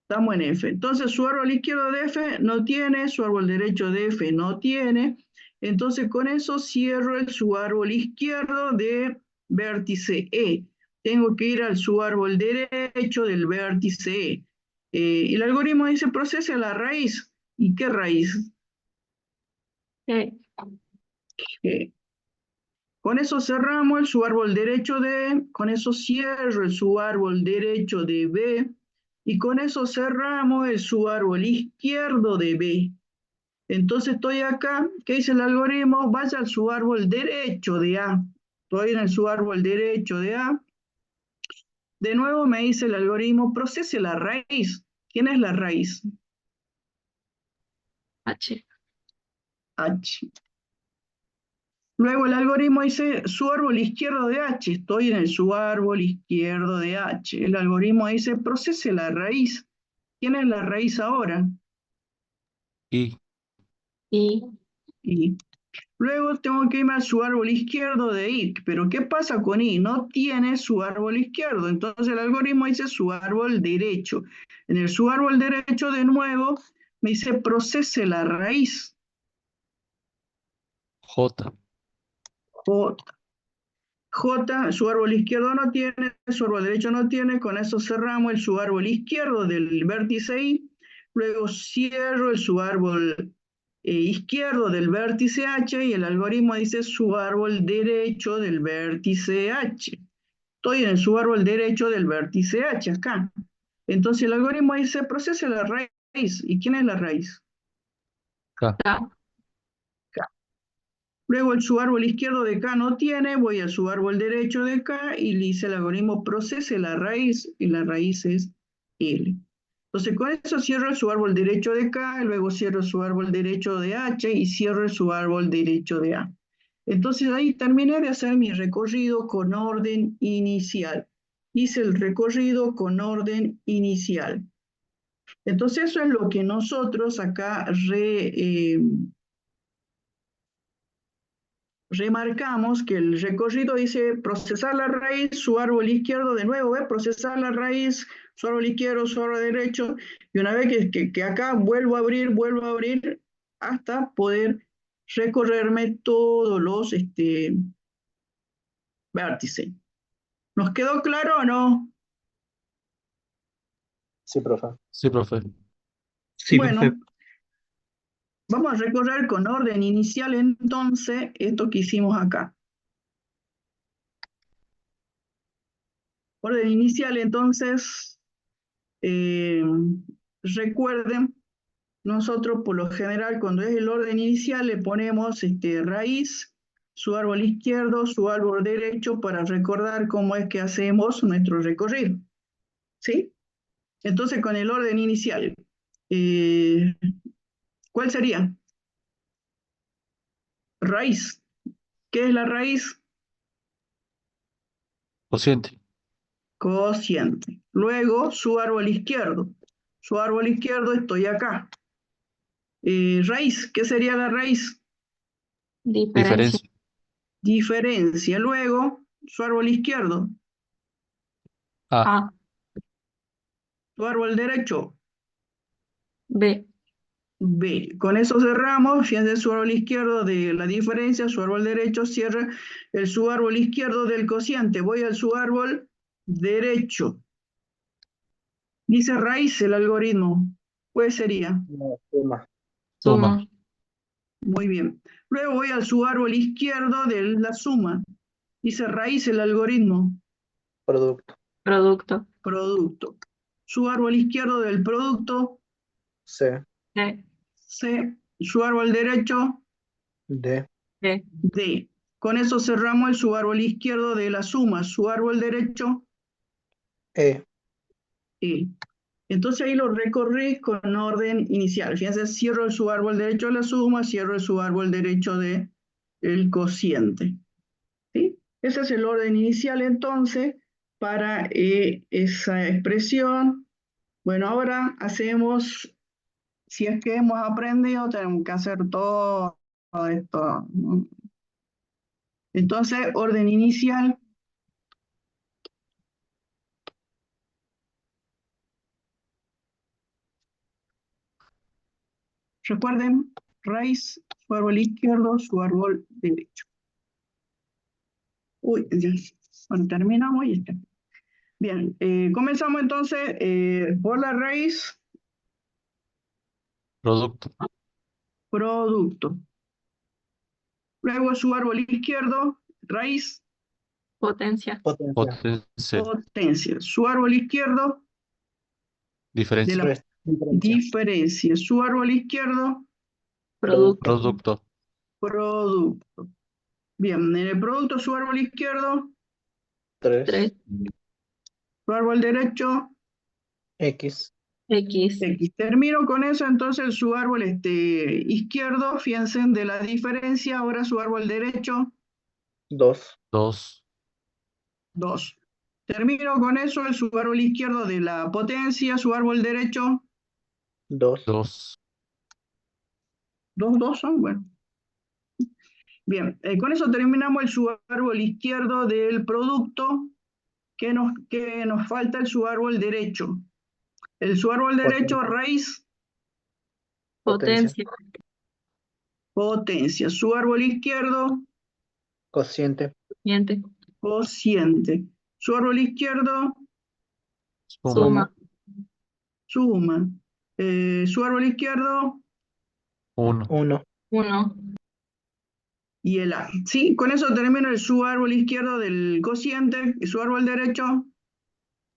Estamos en F. Entonces, su árbol izquierdo de F no tiene, su árbol derecho de F no tiene. Entonces, con eso cierro el subárbol izquierdo de vértice E. Tengo que ir al subárbol derecho del vértice E. El algoritmo dice, procese la raíz. ¿Y qué raíz? G. Con eso cerramos el subárbol derecho de E, con eso cierro el subárbol derecho de B, y con eso cerramos el subárbol izquierdo de B. Entonces estoy acá, ¿qué dice el algoritmo? Vaya al subárbol derecho de A. Estoy en el subárbol derecho de A. De nuevo me dice el algoritmo, procese la raíz. ¿Quién es la raíz? H. H. Luego el algoritmo dice su árbol izquierdo de H. Estoy en el subárbol izquierdo de H. El algoritmo dice procese la raíz. ¿Quién es la raíz ahora? I. I. I. Luego tengo que irme a su árbol izquierdo de I. Pero ¿qué pasa con I? No tiene su árbol izquierdo. Entonces el algoritmo dice su árbol derecho. En el su árbol derecho de nuevo me dice procese la raíz. J. J. J, su árbol izquierdo no tiene, su árbol derecho no tiene, con eso cerramos el su árbol izquierdo del vértice I, luego cierro el su árbol izquierdo del vértice H y el algoritmo dice su árbol derecho del vértice H. Estoy en el su árbol derecho del vértice H, acá. Entonces el algoritmo dice procese la raíz. ¿Y quién es la raíz? K. K. Luego el su árbol izquierdo de K no tiene, voy al su árbol derecho de K y le dice el algoritmo procese la raíz, y la raíz es L. Entonces con eso cierro el su árbol derecho de K, y luego cierro su árbol derecho de H y cierro su árbol derecho de A. Entonces ahí terminé de hacer mi recorrido con orden inicial. Hice el recorrido con orden inicial. Entonces eso es lo que nosotros acá remarcamos, que el recorrido dice procesar la raíz, su árbol izquierdo de nuevo, procesar la raíz, su árbol izquierdo, su árbol derecho, y una vez que acá vuelvo a abrir hasta poder recorrerme todos los vértices. ¿Nos quedó claro o no? Sí, profe. Sí, profe. Sí, Bueno, profe. vamos a recorrer con orden inicial entonces esto que hicimos acá. Orden inicial entonces, recuerden, nosotros por lo general cuando es el orden inicial le ponemos raíz, su árbol izquierdo, su árbol derecho para recordar cómo es que hacemos nuestro recorrido. ¿Sí? Entonces con el orden inicial, ¿cuál sería? Raíz. ¿Qué es la raíz? Cociente. Cociente. Luego su árbol izquierdo. Su árbol izquierdo estoy acá. Raíz, ¿qué sería la raíz? Diferencia. Diferencia. Diferencia. Luego, su árbol izquierdo. A. A. Su árbol derecho. B. B. Con eso cerramos. Fíjense, su árbol izquierdo de la diferencia, su árbol derecho cierra el su árbol izquierdo del cociente. Voy al su árbol derecho. Dice raíz el algoritmo. Pues sería. No, suma. Suma. Suma. Muy bien. Luego voy al su árbol izquierdo de la suma. Dice raíz el algoritmo. Producto. Producto. Producto. Su árbol izquierdo del producto. C. C. C. Su árbol derecho. D. D. D. Con eso cerramos el su árbol izquierdo de la suma. Su árbol derecho. E. E. Entonces ahí lo recorrí con orden inicial. Fíjense, cierro el su árbol derecho de la suma, cierro el su árbol derecho del cociente. ¿Sí? Ese es el orden inicial entonces para esa expresión. Bueno, ahora hacemos, si es que hemos aprendido, tenemos que hacer todo esto. Entonces, orden inicial. Recuerden, raíz, su árbol izquierdo, su árbol derecho. Uy, ya. Bueno, terminamos y está. Bien, comenzamos entonces por la raíz, Producto. producto. Luego su árbol izquierdo, raíz, Potencia. Potencia. Potencia. potencia. Su árbol izquierdo, de Diferencia. la Diferencia. diferencia. Su árbol izquierdo, Producto. Producto. producto. Bien, en el producto su árbol izquierdo, 3. 3. su árbol derecho, X. X. X. Termino con eso, entonces su árbol izquierdo, fíjense, de la diferencia, ahora su árbol derecho, 2. 2. 2. Termino con eso, el su árbol izquierdo de la potencia, su árbol derecho, 2. 2. 2 son, bueno. Bien, con eso terminamos el subárbol izquierdo del producto. ¿Qué nos falta? El subárbol derecho. El subárbol derecho, raíz, Potencia. potencia. Subárbol izquierdo, Cociente. Cociente. cociente. Subárbol izquierdo, Suma. suma. Subárbol izquierdo 1. 1. 1. y el A. ¿Sí? Con eso termino el subárbol izquierdo del cociente. El subárbol derecho,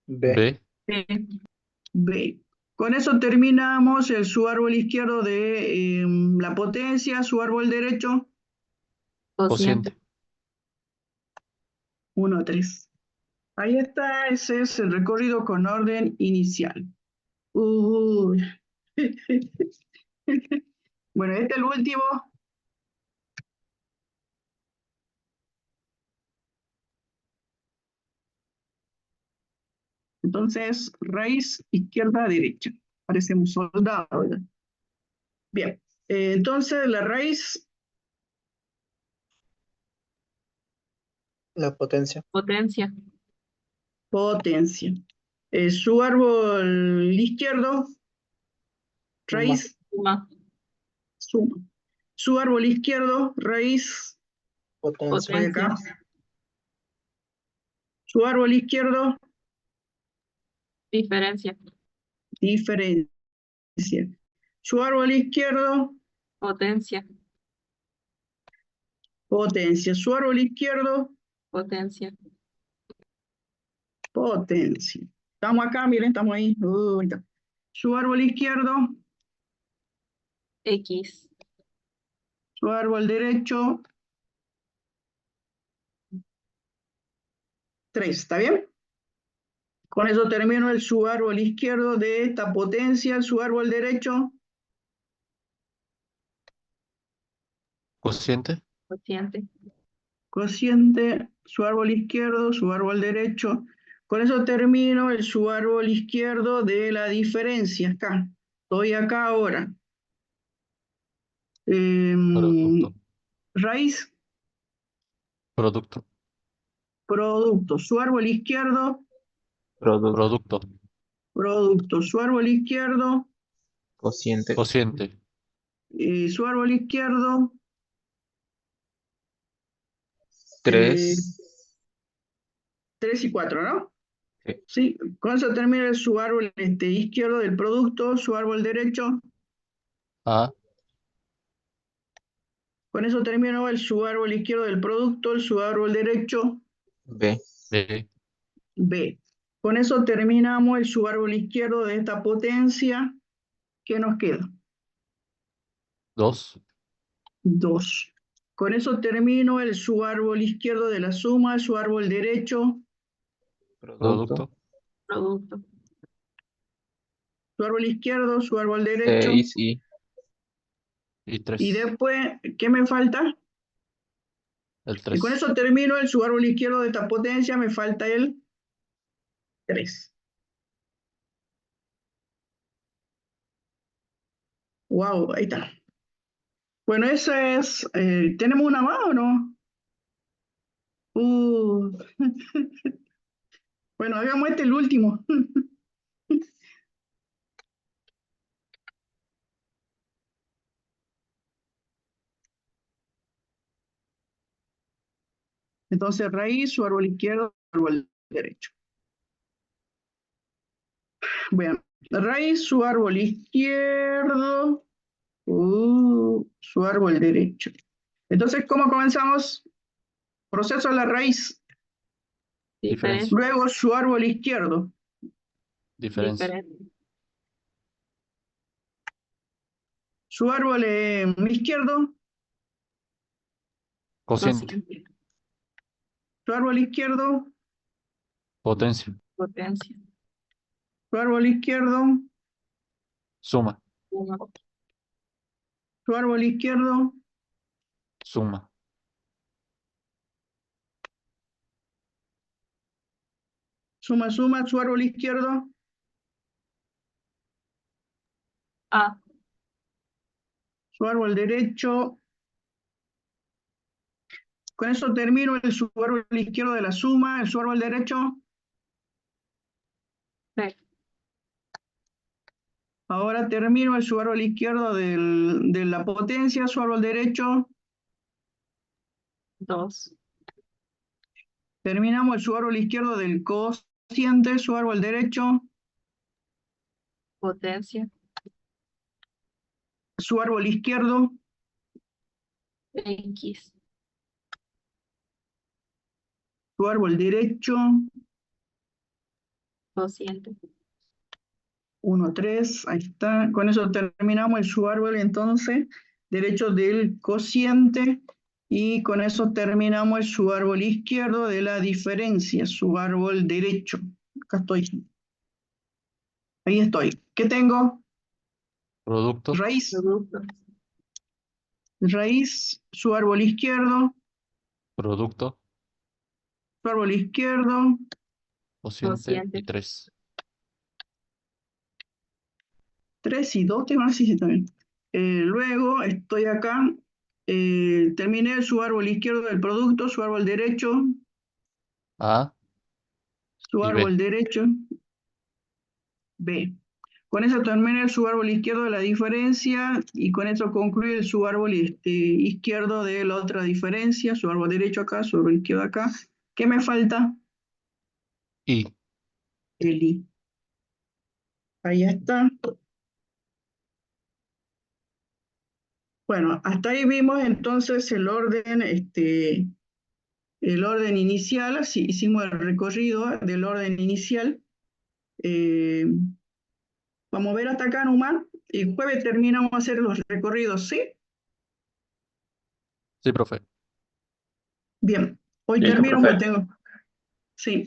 B. B. B. B. Con eso terminamos el subárbol izquierdo de la potencia, subárbol derecho, Cociente. Cociente. 1, 3. Ahí está, ese es el recorrido con orden inicial. Uy. Bueno, este es el último. Entonces, raíz izquierda-derecha. Parecemos soldados, ¿verdad? Bien, entonces la raíz, La potencia. Potencia. potencia. Su árbol izquierdo, raíz, Suma. suma. Su árbol izquierdo, raíz, Potencia. voy acá. Potencia. Su árbol izquierdo, Diferencia. diferencia. Su árbol izquierdo, Potencia. potencia. Su árbol izquierdo, Potencia. potencia. Estamos acá, miren, estamos ahí. Ahí está. Su árbol izquierdo, X. su árbol derecho, 3, ¿está bien? Con eso termino el subárbol izquierdo de esta potencia, el subárbol derecho, Cociente. Cociente. cociente, subárbol izquierdo, subárbol derecho. Con eso termino el subárbol izquierdo de la diferencia, acá. Estoy acá ahora. Producto. Raíz, Producto. producto, subárbol izquierdo, Producto. producto, subárbol izquierdo, Cociente. Cociente. subárbol izquierdo, 3. 3 y 4, ¿no? Sí. Sí, con eso termina el subárbol izquierdo del producto, subárbol derecho. A. Con eso termino el subárbol izquierdo del producto, el subárbol derecho, B. B. B. Con eso terminamos el subárbol izquierdo de esta potencia. ¿Qué nos queda? 2. 2. Con eso termino el subárbol izquierdo de la suma, el subárbol derecho, Producto. Producto. subárbol izquierdo, subárbol derecho. 6 y Y 3. Y después, ¿qué me falta? El Y con 3. eso termino el subárbol izquierdo de esta potencia, me falta el 3. Wow, ahí está. Bueno, esa es. ¿Tenemos una más o no? Bueno, hagamos este el último. Entonces, raíz, su árbol izquierdo, su árbol derecho. Bueno, raíz, su árbol izquierdo, su árbol derecho. Entonces, ¿cómo comenzamos? Proceso de la raíz. Diferencia. Luego, su árbol izquierdo. Diferencia. Diferente. Su árbol izquierdo, Cociente. Cociente. su árbol izquierdo, Potencia. Potencia. su árbol izquierdo, Suma. Suma. su árbol izquierdo, Suma. suma, suma, su árbol izquierdo, A. su árbol derecho, Con eso termino el subárbol izquierdo de la suma, el subárbol derecho. Tres. Ahora termino el subárbol izquierdo de la potencia, subárbol derecho. 2. Terminamos el subárbol izquierdo del cociente, subárbol derecho. Potencia. Subárbol izquierdo. X. Subárbol derecho. Cociente. 1, 3, ahí está. Con eso terminamos el subárbol entonces derecho del cociente y con eso terminamos el subárbol izquierdo de la diferencia, subárbol derecho. Acá estoy. Ahí estoy. ¿Qué tengo? Producto. Raíz. Producto. Raíz, subárbol izquierdo, Producto. subárbol izquierdo, Cociente y Cociente. 3. 3 y 2, tengo así también. Luego estoy acá. Terminé el subárbol izquierdo del producto, subárbol derecho, A su y árbol B. derecho, B. Con eso termina el subárbol izquierdo de la diferencia y con eso concluye el subárbol izquierdo de la otra diferencia, subárbol derecho acá, subárbol izquierdo acá. ¿Qué me falta? Y. El I. Ahí está. Bueno, hasta ahí vimos entonces el orden inicial, así hicimos el recorrido del orden inicial. Vamos a ver hasta acá nomás. El jueves terminamos a hacer los recorridos, ¿sí? Sí, profe. Bien. Hoy Listo, termino profe. porque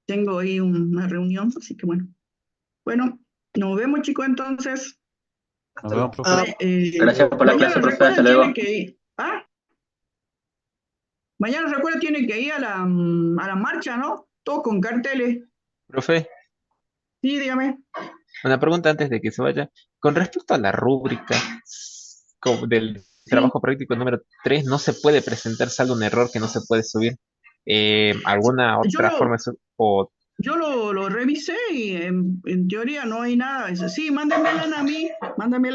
tengo ahí una reunión, así que bueno. Bueno, nos vemos chicos entonces. Nos vemos, profe. Ah, Gracias por la Mañana clase, profe. recuerda Hasta luego. tiene que ir. Mañana recuerda tiene que ir a la marcha, ¿no? Todo con carteles. Profe, Sí, dígame. una pregunta antes de que se vaya. Con respecto a la rúbrica del Sí. trabajo práctico número 3, no se puede presentar saldo un error que no se puede subir. ¿Alguna otra forma de Yo lo revisé y en teoría no hay nada. Sí, mándamela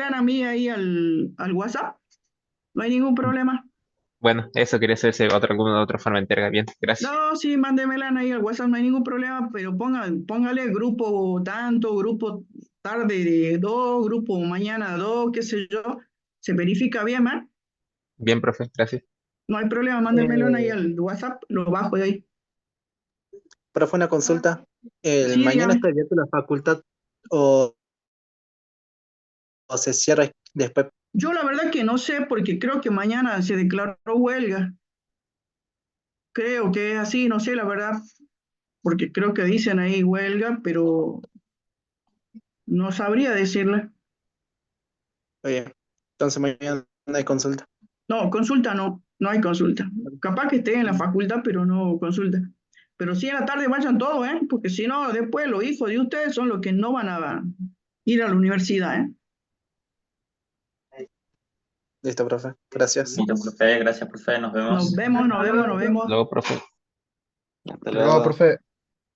a mí ahí al WhatsApp. No hay ningún problema. Bueno, eso quería hacer, alguna otra forma entera. Bien, gracias. No, sí, mándemela ahí al WhatsApp, no hay ningún problema, pero póngale grupo tanto, grupo tarde de 2, grupo mañana 2, qué sé yo. Se verifica bien, ¿man? Bien, profe, gracias. No hay problema, mándemelo ahí al WhatsApp, lo bajo de ahí. pero fue una consulta. Sí, ¿Mañana dígame. está abierta la facultad o se cierra después? Yo la verdad que no sé, porque creo que mañana se declaró huelga. Creo que es así, no sé la verdad, porque creo que dicen ahí huelga, pero no sabría decirle. Oye, entonces mañana no hay consulta. No, consulta no hay consulta. Capaz que esté en la facultad, pero no consulta. Pero sí en la tarde vayan todos, ¿eh? Porque si no, después los hijos de ustedes son los que no van a ir a la universidad, ¿eh? Listo, profe. Gracias. Listo, profe. Gracias, profe. Nos vemos. Nos vemos. Luego, profe. Hasta Luego, luego. profe.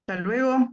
Hasta luego.